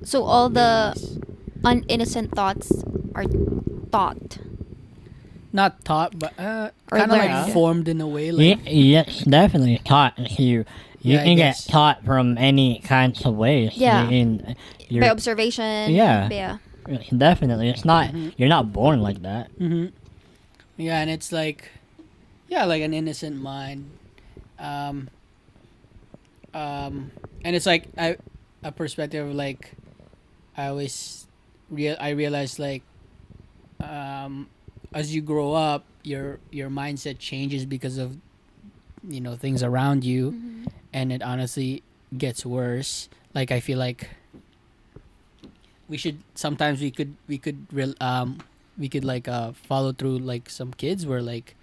So all the babies, uninnocent thoughts are thought. not taught, but Or kind of like learned. formed in a way. Like Yes, definitely taught. You Yeah, I can get guess. taught from any kinds of ways. Yeah. You're, By observation. Yeah. Yeah. definitely. It's not. Mhm. You're not born like that. yeah, and it's like like an innocent mind. Um, and it's like a perspective of like I always I realize like as you grow up your mindset changes because of things around you, and it honestly gets worse. Like I feel like we should sometimes we could like follow through like some kids where like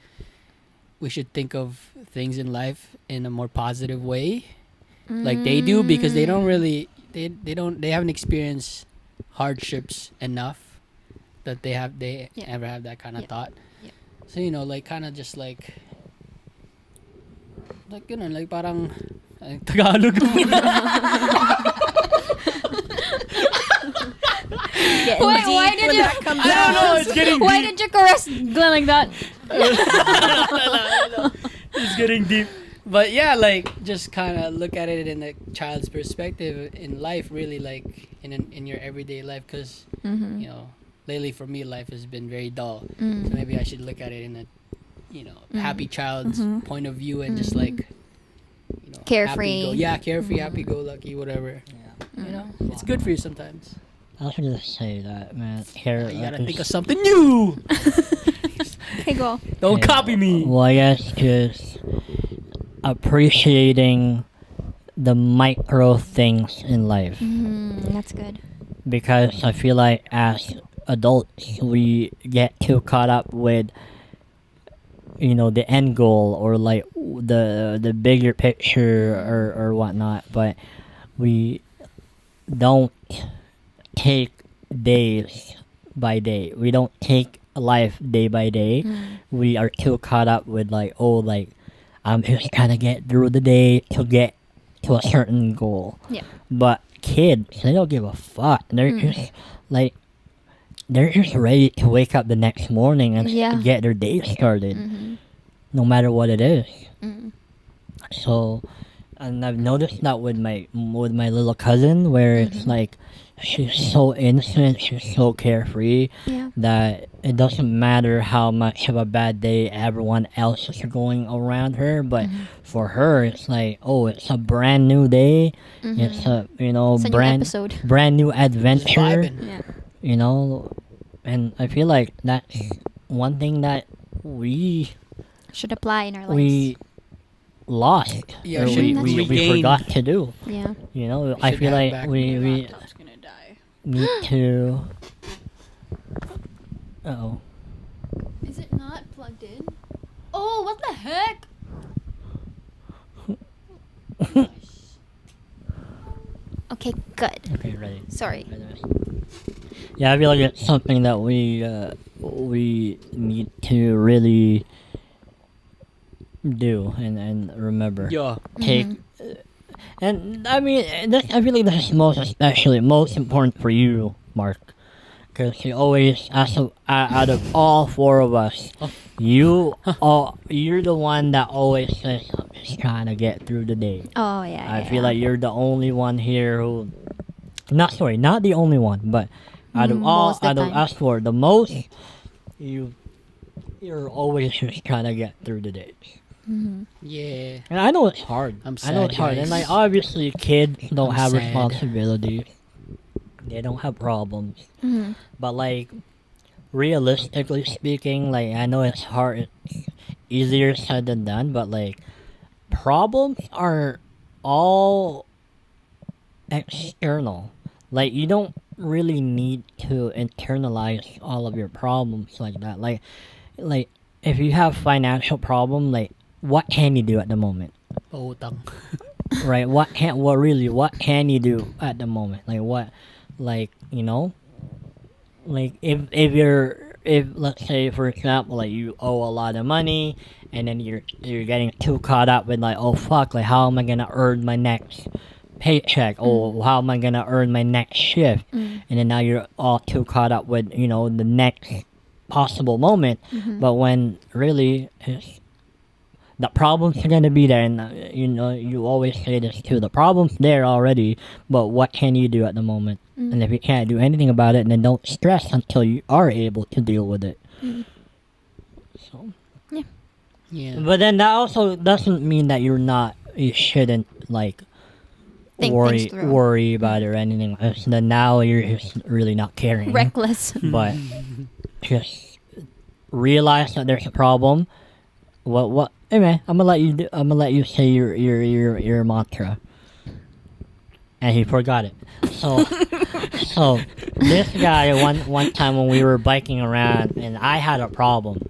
we should think of things in life in a more positive way like they do, because they don't really they haven't experienced hardships enough that they Yeah. ever have that kind of Yeah. thought. Yeah. So like kind of just like like parang Tagalog. Wait, why did you? I don't know, it's getting Why deep. did you caress Glenn like that? It's getting deep. But yeah, like just kind of look at it in a child's perspective in life, really, like in your everyday life, because Mm-hmm. lately for me life has been very dull. So Mm. maybe I should look at it in a happy child's Mhm. point of view and just like Carefree. carefree, happy go lucky, whatever. It's good for you sometimes. I was gonna say that, man. Here, You gotta think of something new. Okay, go. Don't copy me. Well, I guess just appreciating the micro things in life, That's good. because I feel like as adults we get too caught up with the end goal, or like the bigger picture, or whatnot, but we don't take days by day. We don't take life day by day. We are too caught up with like, I'm just trying to get through the day to get to a certain goal. Yeah. But kids, they don't give a fuck. They're just like, they're just ready to wake up the next morning and Yeah. get their day started, Mm-hmm. no matter what it is. Mm. So, and I've noticed that with my little cousin, where it's like she's so innocent, she's so carefree, Yeah. that it doesn't matter how much of a bad day everyone else is going around her, but for her it's like, oh, it's a brand new day. It's a It's a new brand episode. brand new Just adventure. vibing. Yeah. And I feel like that's one thing that we Should apply in our lives. we lost, Yeah, or should we regain. forgot to do. Yeah. I should feel have like back we Laptop's gonna die. need to. Oh, Is it not plugged in? Oh, what the heck? Okay, good. okay, ready. Sorry. Yeah, I feel like it's something that we need to really do and remember. Yeah. Take, and I mean, I feel like that's most important for you, Mark, because you always, out of all four of us, you're the one that always says, I'm just trying to get through the day. Oh yeah. I feel like you're the only one here who, not the only one, but out of Most of the time. us four, the most, you're always just trying to get through the day. Yeah. And I know it's hard. I'm I know sad, it's hard. guys. And like, obviously kids don't I'm have sad. responsibilities. They don't have problems. Mm-hmm. But like, realistically speaking, like, I know it's hard, it's easier said than done, but like, problems are all external. Like, you don't really need to internalize all of your problems like that. Like if you have financial problem, like, what can you do at the moment? Pautang. Right? What can you do at the moment? Like what, like you know, like if let's say for example like you owe a lot of money and then you're getting too caught up with like, oh fuck, like how am I gonna earn my next paycheck, or how am I gonna earn my next shift, and then now you're all too caught up with the next possible moment, but when really the problem's gonna be there, and you always say this too, the problem's there already, but what can you do at the moment? And if you can't do anything about it, then don't stress until you are able to deal with it. So, Yeah. but then that also doesn't mean that you shouldn't like Think worry things through. worry about it or anything. It's then now you're just really not caring. Reckless. But just realize that there's a problem. What? Hey man, I'm gonna let you say your mantra. And he forgot it. So this guy one time when we were biking around and I had a problem,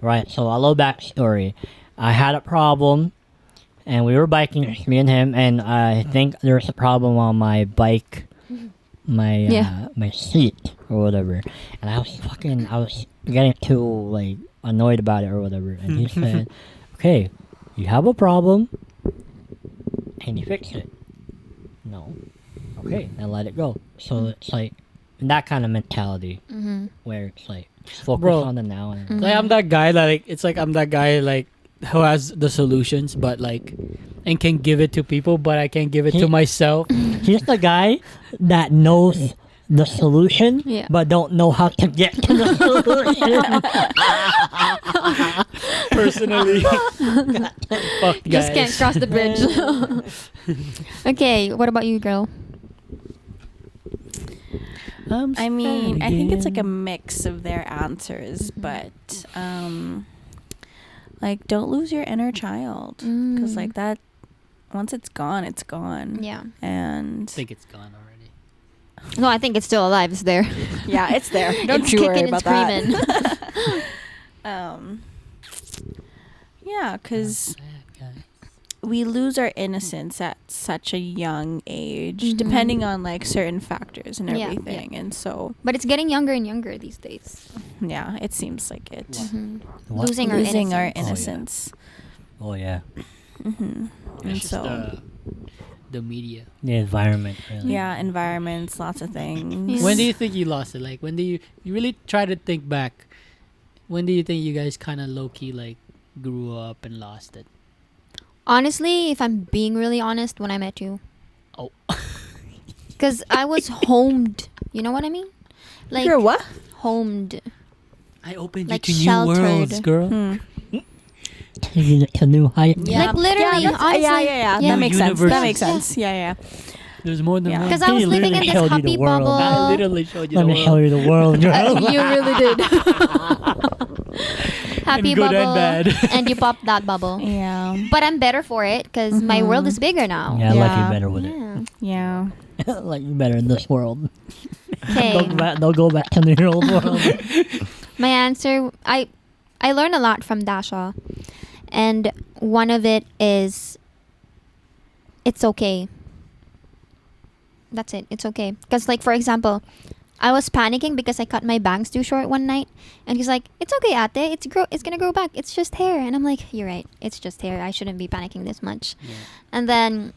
right? So a little backstory. I had a problem and we were biking, me and him, and I think there was a problem on my bike, my seat or whatever. And I was getting too like annoyed about it or whatever. And he said, "Okay, you have a problem, and you fix it." No. Okay, then let it go. So it's like that kind of mentality where it's like focus Bro. on the now. And Like I'm that guy that like it's like I'm that guy like who has the solutions but like and can give it to people but I can't give it to myself. he's the guy that knows the solution Yeah. but don't know how to get to the solution. Personally. Fuck guys. Just can't cross the bridge. Okay, what about you, girl? I mean, I think it's like a mix of their answers, but like don't lose your inner child, because like that, once it's gone, it's gone. Yeah. And I think it's gone already. No, I think it's still alive. It's there. yeah, it's there. Don't It's you kicking worry and about that. screaming. Yeah, because Sad guy. we lose our innocence at such a young age, depending on like certain factors and Yeah, everything. And so, But it's getting younger and younger these days. yeah, it seems like it. What? Losing our Losing our innocence. innocence. Oh yeah, And It's just so, the media. the environment. Really. yeah, environments, lots of things. Yeah. When do you think you lost it? Like when do you really try to think back? When do you think you guys kind of low key like grew up and lost it? Honestly, if I'm being really honest, when I met you. Oh. Because I was homed. You know what I mean? Like, You're what? homed. I opened Like you to sheltered. new worlds, girl. Taking it to new heights. Yeah. Like, literally, that's- honestly. yeah. Yeah. That makes sense. That Universes. makes sense. Yeah. There's more than Yeah. one. Because I was He living in literally this showed you happy the world. bubble. I literally showed you Let the me world. show you the world, girl. You really did. Happy In good bubble. and bad. And you popped that bubble. Yeah. But I'm better for it because my world is bigger now. Yeah, I like Yeah. you better with Yeah. Yeah. it. Like you better in this world. Okay. Don't go back to the old world. My answer, I learned a lot from Dasha, and one of it is it's okay. That's it. It's okay. Because, like, for example, I was panicking because I cut my bangs too short one night, and he's like, "It's okay, ate. It's gonna grow back. It's just hair." And I'm like, "You're right. It's just hair. I shouldn't be panicking this much." Yeah. And then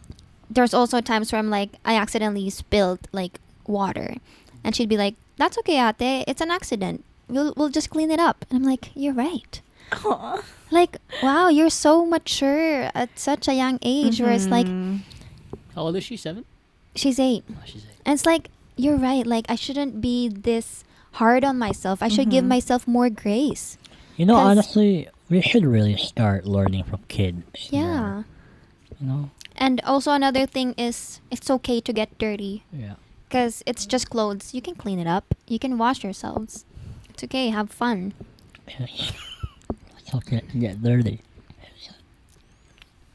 there's also times where I'm like, I accidentally spilled like water, and she'd be like, "That's okay, ate. It's an accident. We'll just clean it up." And I'm like, "You're right." Aw. Like, wow, you're so mature at such a young age. Where it's like, How old is she? 7? she's 8, Oh, she's 8. and it's like, you're right. Like, I shouldn't be this hard on myself. I should give myself more grace. You know, 'Cause- honestly, we should really start learning from kids. Yeah. more, you know. And also another thing is, it's okay to get dirty. Yeah. Because it's just clothes. You can clean it up. You can wash yourselves. It's okay. Have fun. It's okay to get dirty.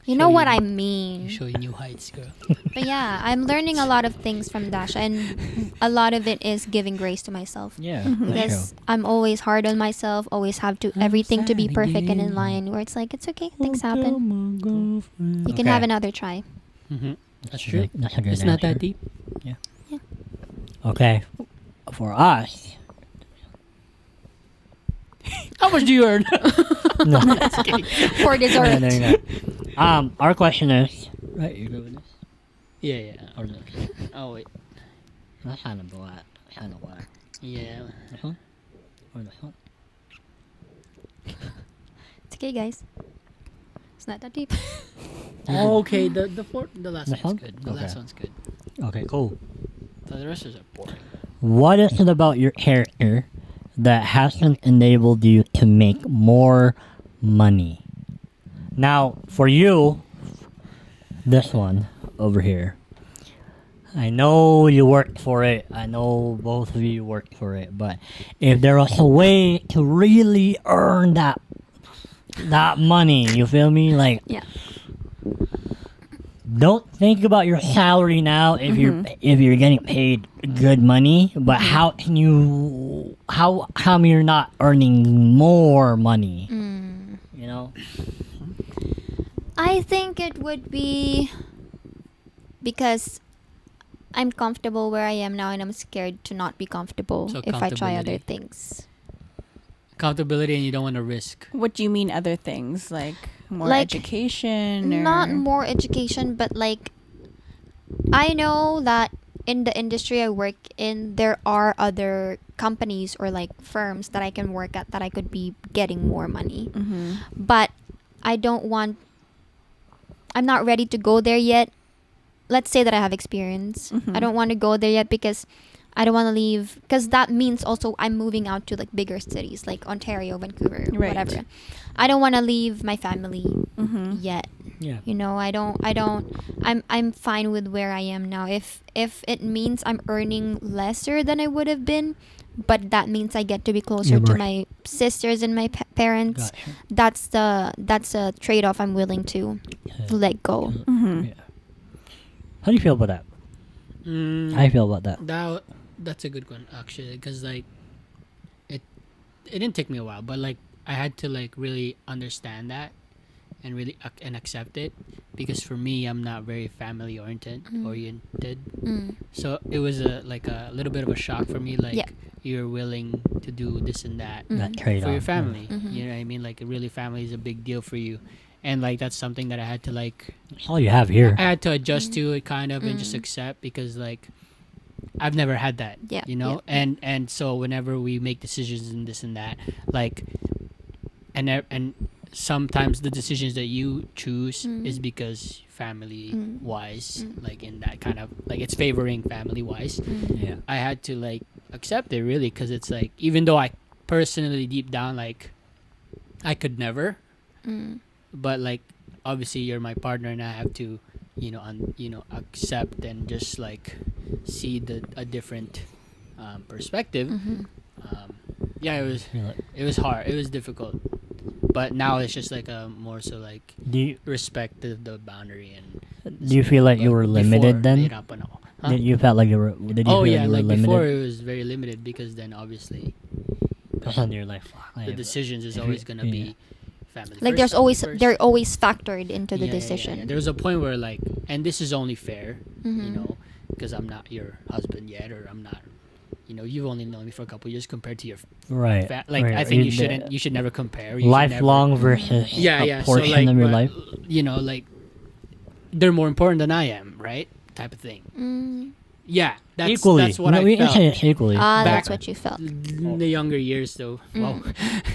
You know what I You mean. show you new heights, girl. But yeah, I'm learning a lot of things from Dash, and a lot of it is giving grace to myself. Yeah, Because I'm always hard on myself, always have to everything to be perfect and in line. Where it's like it's okay, things happen. You can have another try. Mm-hmm. That's true. That's a good It's not that answer. deep. Okay, for us, How much do you earn? no, For dessert. no. Our question is, right? You good with this? Yeah. Or no? Oh wait. That's kind of black. Kind of black. Yeah. This one? Or this one? It's okay, guys. It's not that deep. Okay. The last This one's one? good. The Okay. last one's good. Okay, cool. The rest are boring. What is it about your character that hasn't enabled you to make more money? Now, for you, this one over here. I know you worked for it. I know both of you worked for it. But if there was a way to really earn that money, you feel me? Like, Yeah. don't think about your salary now if you're getting paid good money, but how come you're not earning more money? You know? I think it would be because I'm comfortable where I am now, and I'm scared to not be comfortable So if I try other comfortability. things. Accountability, and you don't want to risk. What do you mean other things? Like more Like, education? Or... Not more education, but like I know that in the industry I work in, there are other companies or like firms that I can work at that I could be getting more money. Mm-hmm. But I'm not ready to go there yet. Let's say that I have experience. Mhm. I don't want to go there yet because I don't want to leave, because that means also I'm moving out to like bigger cities like Ontario, Vancouver, Right. whatever. I don't want to leave my family Mm-hmm. yet. Yeah. You know, I'm fine with where I am now. If it means I'm earning lesser than I would have been, but that means I get to be closer to Right. my sisters and my parents, Gotcha. that's a trade-off I'm willing to let go. Mm-hmm. Yeah. How do you feel about that? How do you feel about that? That's a good one actually, because like it didn't take me a while, but like I had to like really understand that and really and accept it, because for me I'm not very family oriented. Mm. So it was a little bit of a shock for me, like Yeah. you're willing to do this and that That trade-off. for your family. Mhm. You know what I mean? Like really, family is a big deal for you, and like that's something that I had to like That's all you have here. I had to adjust to it kind of and just Mm. accept, because like I've never had that. Yeah, You know, and so whenever we make decisions and this and that, like and sometimes the decisions that you choose Mm. is because family Mm. wise, Mm. like in that kind of like it's favoring family wise. Yeah. I had to like accept it really, because it's like, even though I personally deep down like I could never, Mm. but like obviously you're my partner and I have to accept and just like see a different perspective. Mhm. Yeah, it was hard, it was difficult, but now it's just like more so like Do you respect the boundary. And do you feel like you were limited then? nahirapan ako. Huh? Did you felt like you were? Did you Oh feel yeah, you were like limited? before it was very limited, because then obviously Because then you're like, fuck, the decisions is if always you- gonna be family Like first, they're family first. always factored into the Yeah, yeah, decision. yeah. There was a point where like, and this is only fair, you Mhm. know, because I'm not your husband yet, or I'm not, you've only known me for a couple years compared to your right. like. right. I think you the should never compare. You should lifelong never, versus yeah, a yeah. portion so like, of your but, life. like they're more important than I am, right? Type of thing. Mm. Yeah, that's Equally, that's what no, I we can felt. say it's equally. That's Back- what you felt. In the younger years, though. Wow.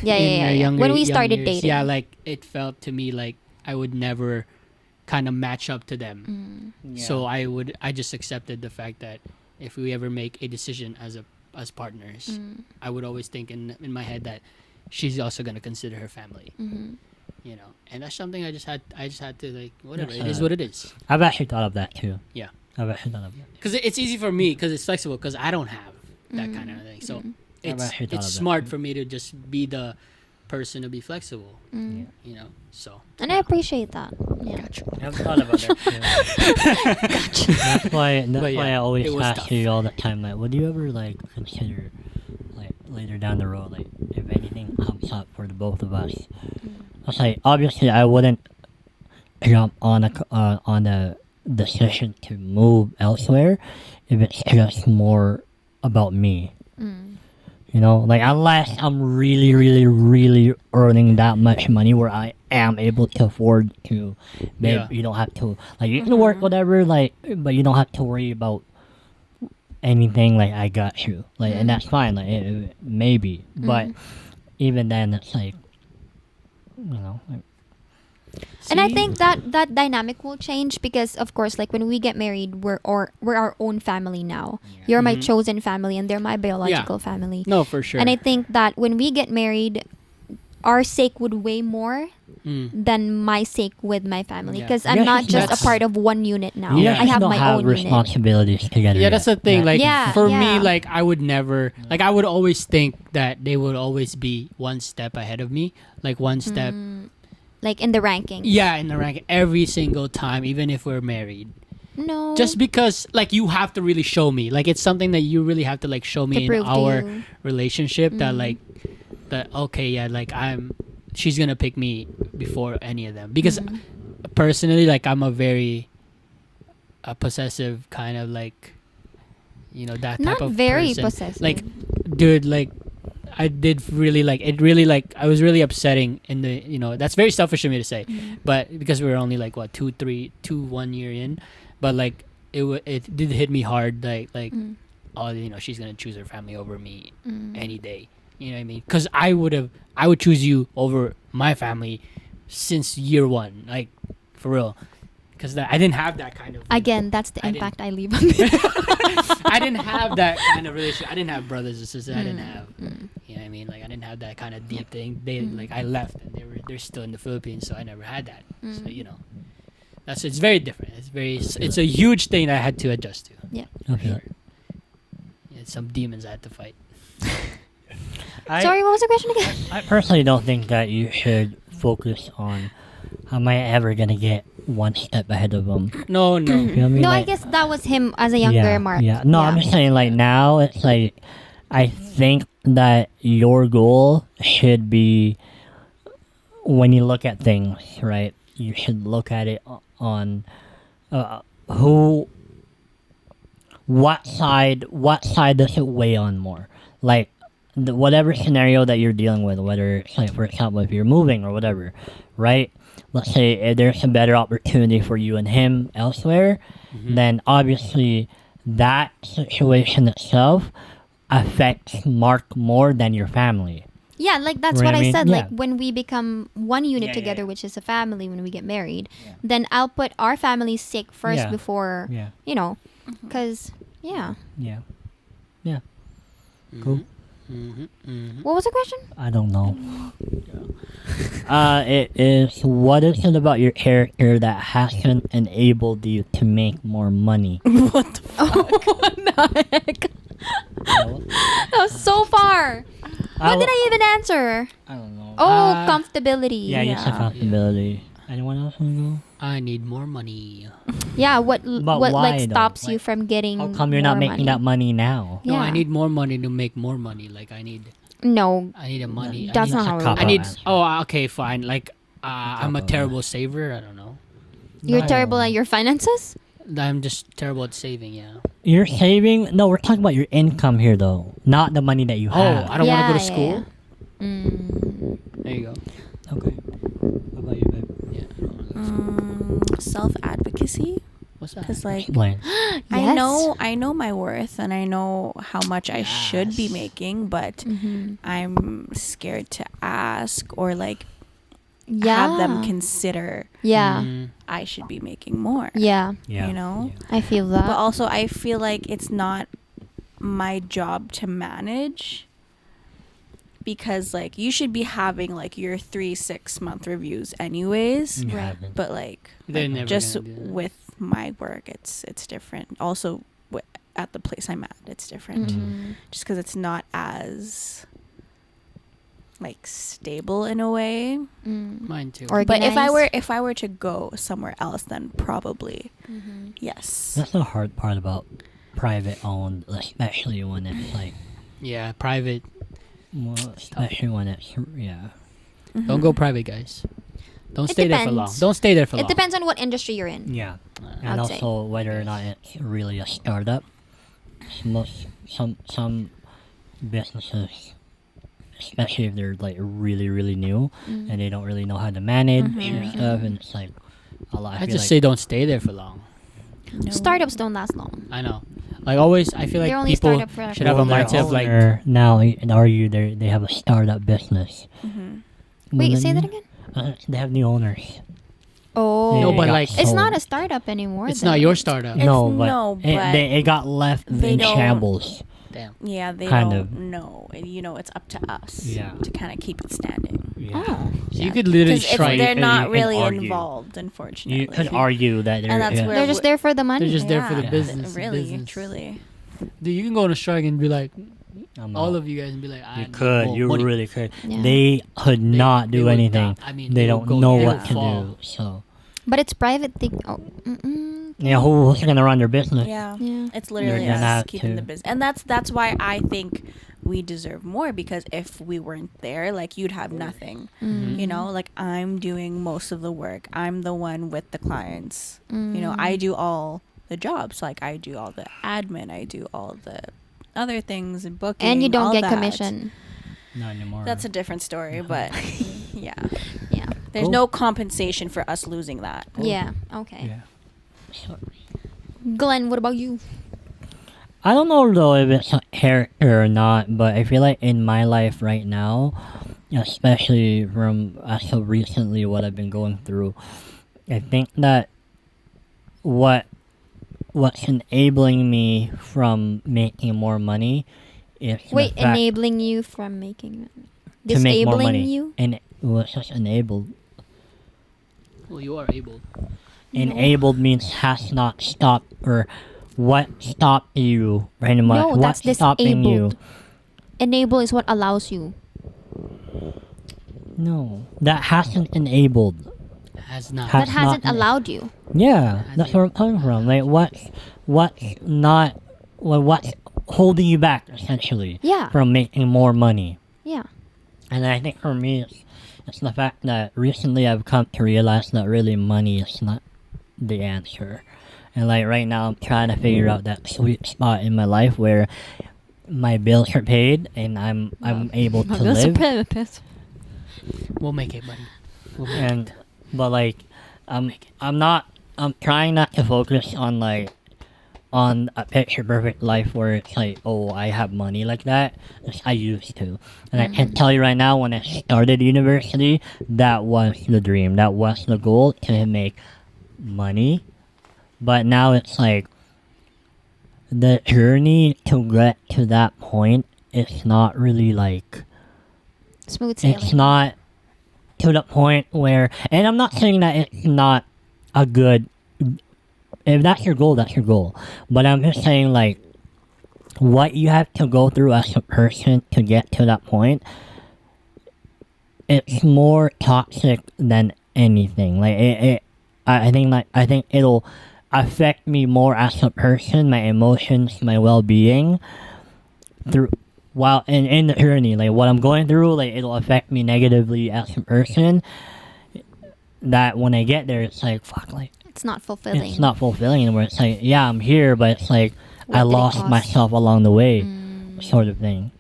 Yeah, In yeah, our yeah. younger- When we young started years, dating. yeah, like it felt to me like I would never kind of match up to them. Mm. So I just accepted the fact that if we ever make a decision as partners, Mm. I would always think in my head that she's also gonna consider her family, Mhm. and that's something I just had to like, whatever, Yes, it is what it is. I've actually thought of that too. Yeah. I've actually thought of that. Because it's easy for me, because it's flexible, because I don't have that kind of thing. So Mm. I've it's actually thought it's of that. smart for me to just be the person to be flexible. Mm. You know, so. And I appreciate that. Yeah. I've thought about that too. That's why But yeah, I always it was ask tough. you all the time, like, would you ever like consider, like, later down the road, like, if anything comes up for the both of us? I was like, obviously, I wouldn't jump on a decision to move elsewhere if it's just more about me. Mm. You know, like, unless I'm really, really, really earning that much money where I am able to afford to, babe, Yeah. you don't have to, like, you can work whatever, like, but you don't have to worry about anything, like, I got you. Like, and that's fine, like, maybe. But even then, it's like, you know, like, And I See? think that dynamic will change because, of course, like when we get married, we're our own family now. You're my chosen family, and they're my biological family. No, for sure. And I think that when we get married, our sake would weigh more than my sake with my family Yeah. because I'm Yeah, not just a that's- part of one unit now. you Yeah. I have don't my have own unit. responsibilities together. Yeah, that's yet. the thing. Like Yeah, for yeah. me, like I would never, like I would always think that they would always be one step ahead of me, like one step. Like in the rankings. Yeah, in the rank every single time, even if we're married. No. Just because, like, you have to really show me. Like, it's something that you really have to like show me To in prove to our you. relationship that like that okay, yeah, like she's gonna pick me before any of them because personally, like I'm a very possessive kind of like, you know, that type Not of very person. possessive. Like, dude, like I did really like it. Really like I was really upsetting in the, you know, that's very selfish of me to say, but because we were only like what 1 year in, but like it did hit me hard. Like oh, you know, she's gonna choose her family over me any day. You know what I mean? Because I would choose you over my family since year one, like for real. Because I didn't have that kind of Again, that's the I didn't- impact I leave on me. I didn't have that kind of relationship. I didn't have brothers and sisters. I didn't have, you know what I mean? Like I didn't have that kind of deep thing. They like I left and they're still in the Philippines, so I never had that. So you know, it's very different. It's a huge thing that I had to adjust to. Okay. Yeah, some demons I had to fight. Sorry, what was the question again? I personally don't think that you should focus on am I ever gonna get one step ahead of them. No, You know what I mean? No, I Like, guess that was him as a younger yeah, Mark. Yeah. No, I'm just saying like now it's like I think that your goal should be when you look at things, right? You should look at it on what side does it weigh on more? Like whatever scenario that you're dealing with, whether it's like for example if you're moving or whatever, right? Let's say if there's a better opportunity for you and him elsewhere, then obviously that situation itself affects Mark more than your family. Yeah, like that's Right, what I I mean, said. yeah. Like when we become one unit Yeah, yeah, together, yeah. which is a family, when we get married, then I'll put our family's sake first Yeah. before, Yeah. you know, because, yeah. Yeah. Yeah. Cool. What was the question? I don't know. It is what is it about your character that hasn't enabled you to make more money? What the What the heck? That was so far. What did I even answer? I don't know. Oh, comfortability. Yeah, you said yeah. comfortability. Anyone else want to go? I need more money. Yeah, what But what why, like though? stops you Like, from getting How come you're not more making money? that money now? No, I Yeah. need more money to make more money. Like I need No, a money. That's I need, not how it cop works. I need. answer. Oh, okay, fine. Like I'm a cop out. terrible saver. I don't know. you're No. terrible at your finances? I'm just terrible at saving. Yeah. You're saving? No, we're talking about your income here, though, not the money that you Oh, have. I don't want to go to Yeah, school. yeah, Mm. There you go. Okay. How about you, babe? Yeah. I don't wanna go to school. self-advocacy, What's that? because like Explain. I Yes. know my worth and I know how much I should be Yes. making, but Mhm. I'm scared to ask or like Yeah. have them consider Yeah. Mm, I should be making more. Yeah. Yeah. You know? I feel that. But also I feel like it's not my job to manage, because like you should be having like your 3-6 month reviews anyways. You Right. haven't. But like They're never just gonna do that. with my work it's different. Also at the place I'm at it's different. Mhm. Just because it's not as like stable in a way. Mine too. Or- But Organized? if I were to go somewhere else, then probably yes. That's the hard part about private owned, especially when it's like, Yeah, private. especially when it's Don't go private, guys. Don't It stay there for long. depends. Don't stay there for long. It depends on what industry you're in. Yeah, and I'd say. also whether or not it's really a startup. Some businesses, especially if they're like really new and they don't really know how to manage and stuff, and it's like a lot. I just say don't stay there for long. No. Startups don't last long. I know. Like always, I feel like They're only people startup for should have a mindset of like. now argue they have a startup business. Wait, say that again. They have new owners. Oh, No, They but got like it's sold. not a startup anymore. It's then. not your startup. No, no, but but it got left they in don't- shambles. Damn. Yeah, they Kind don't of. know. You know, it's up to us Yeah. to kind of keep it standing. Yeah. Oh. So you could literally 'Cause try. they're you not can really argue. involved, unfortunately. You could argue that they're And that's yeah. where They're just there for the money. They're just there for the Yeah, business. Really, business. truly. Dude, you can go on a strike and be like, I'm all out. of you guys, and be like, I You need could, more you money. really could. Yeah. They could not they do would anything. not- I mean, they they don't would go- know they what would to fall. do. So But it's private thing. Oh. yeah, who's gonna run their business? Yeah. Yeah. It's literally You're gonna us have keeping to. the business. And that's why I think we deserve more, because if we weren't there, like, you'd have nothing. You know, like, I'm doing most of the work. I'm the one with the clients. You know, I do all the jobs. Like, I do all the admin. I do all the other things and booking. And you don't all get that. commission. Not anymore. That's a different story, but yeah. Yeah. There's Cool. no compensation for us losing that. Yeah. Okay. yeah. Glenn, what about you? I don't know though if it's a character or not, but I feel like in my life right now, especially from so recently what I've been going through, I think that what's enabling me from making more money is Wait, the fact enabling you from making to make more money. disabling you? And what's just enabled? Well, you are able. Enabled means has not stopped, or what stopped you pretty much. No, What's that's stopping you? disabled. Enable is what allows you. No, that hasn't enabled. Has not. Has That hasn't not- allowed you. Yeah, that's where I'm coming from. Like what's not, what's holding you back essentially Yeah. from making more money. Yeah. And I think for me, it's the fact that recently I've come to realize that really money is not the answer. And like right now, I'm trying to figure out that sweet spot in my life where my bills are paid and I'm able to live. We'll make it, buddy. We'll make it. And but like I'm trying not to focus on like on a picture perfect life where it's like, oh, I have money like that. I used to, and I can tell you right now, when I started university, that was the dream, that was the goal, to make money. But now it's like the journey to get to that point, it's not really like, Smooth sailing. it's not to the point where, and I'm not saying that it's not a good, if that's your goal, that's your goal. But I'm just saying, like, what you have to go through as a person to get to that point, it's more toxic than anything. Like, I think it'll affect me more as a person, my emotions, my well-being, through while in the journey. Like, what I'm going through, like, it'll affect me negatively as a person. That when I get there, it's like, fuck, like, It's not fulfilling. it's not fulfilling anymore. It's like, yeah, I'm here, but it's like What I did it lost cost? myself along the way, sort of thing.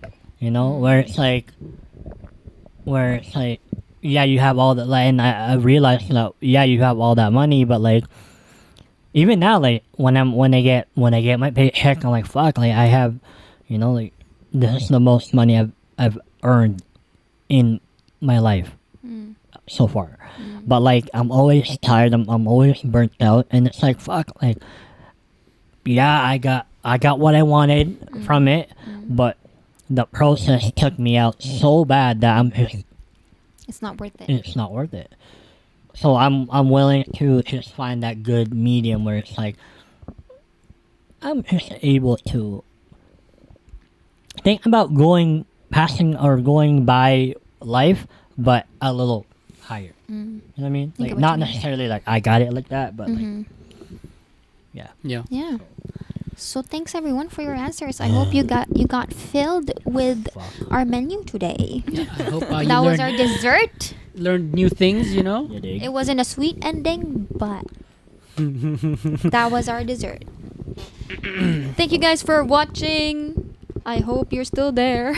You know, where it's like, yeah, you have all that, like, and I realized that, yeah, you have all that money, but like, even now, like, when I get my paycheck, I'm like, fuck, like, I have, you know, like, this is the most money I've earned in my life so far. But like, I'm always tired, I'm always burnt out, and it's like, fuck, like, yeah, I got what I wanted from it, but the process took me out so bad that It's not worth it. it's not worth it. So I'm willing to just find that good medium where it's like, I'm just able to think about going by life, but a little higher. You know what I mean? I get Like what not you mean. necessarily like I got it like that, but like yeah. Yeah. Yeah. So thanks everyone for your answers. I hope you got filled with Fuck. our menu today. I hope you That was our dessert. learned new things. You know. You dig? It wasn't a sweet ending, but that was our dessert. Thank you guys for watching. I hope you're still there.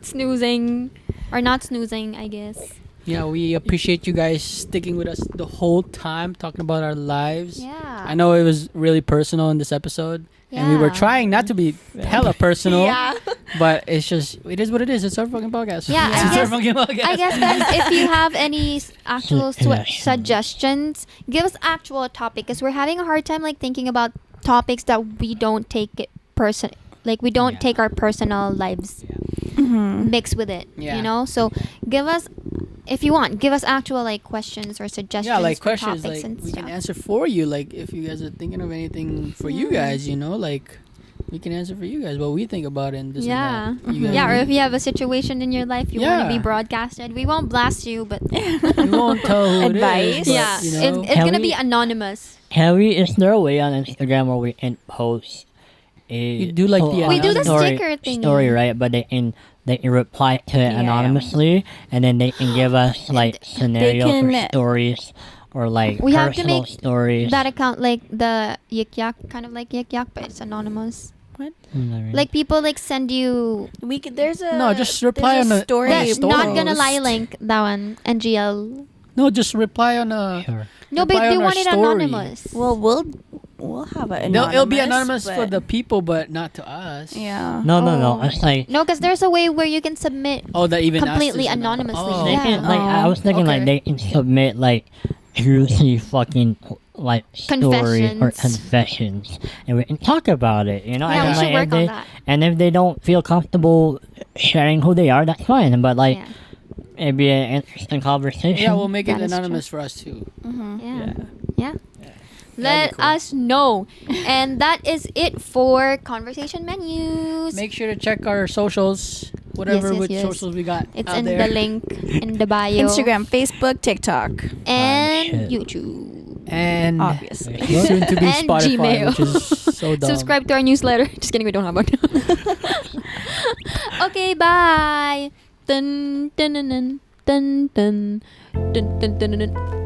Snoozing. Or not snoozing, I guess. Yeah, we appreciate you guys sticking with us the whole time, talking about our lives. Yeah. I know it was really personal in this episode, and we were Yeah. trying not to be hella personal. Yeah. But it is what it is. It's our fucking podcast. Yeah, I It's our guess- fucking podcast. I guess, guys, if you have any actual Yeah. suggestions, give us actual topic because we're having a hard time like thinking about topics that we don't take it like we don't Yeah. take our personal lives mix with it. Yeah. You know, so give us if you want, give us actual like questions or suggestions. Yeah, like for questions, topics like and we stuff. can answer for you. Like if you guys are thinking of anything for you guys, you know, like we can answer for you guys what we think about it and this Yeah. and that. You guys Yeah, or know? if you have a situation in your life you want to be Yeah. broadcasted, we won't blast you, but we won't tell who it Advice. is, but, yeah, you know, it's Can gonna we- be anonymous. Harry, is there a way on Instagram where we can post a You do, like, the We do the story, sticker thingy. story, right? But they can reply to it Yeah. anonymously, and then they can give us like scenarios or can- stories or like We have to personal make stories. That account like the Yik Yak, kind of like Yik Yak, but it's anonymous. Mm, Like people like send you We could, there's a No, just reply there's on a the- story. Yeah, that not gonna post. lie link that one NGL. no, just reply on a. sure. No, but Reply they on our want it story. anonymous. Well, we'll have it. No, it'll be anonymous but- for the people, but not to us. Yeah. No, no, no. Oh. It's like No, because there's a way where you can submit. Oh, that even us Completely is anonymously. Oh. they Yeah. can like I Oh, was thinking like okay. they can submit like juicy fucking like story or Confessions. confessions, and we can talk about it. You know, Yeah, and we like, should work if on they, that. And if they don't feel comfortable sharing who they are, that's fine. But like Yeah. it'd be an interesting conversation. Yeah, we'll make it That is anonymous for us too. Yeah. Yeah. Let cool. us know. And that is it for conversation menus. Make sure to check our socials, whatever Yes, which yes. socials we got It's out in there. the link in the bio. Instagram, Facebook, TikTok. and shit. YouTube. And Obviously. soon to be And Spotify, Gmail. which is so dumb. Subscribe to our newsletter. Just kidding, we don't have one. Okay, bye. Dun dun dun dun dun dun dun dun dun dun.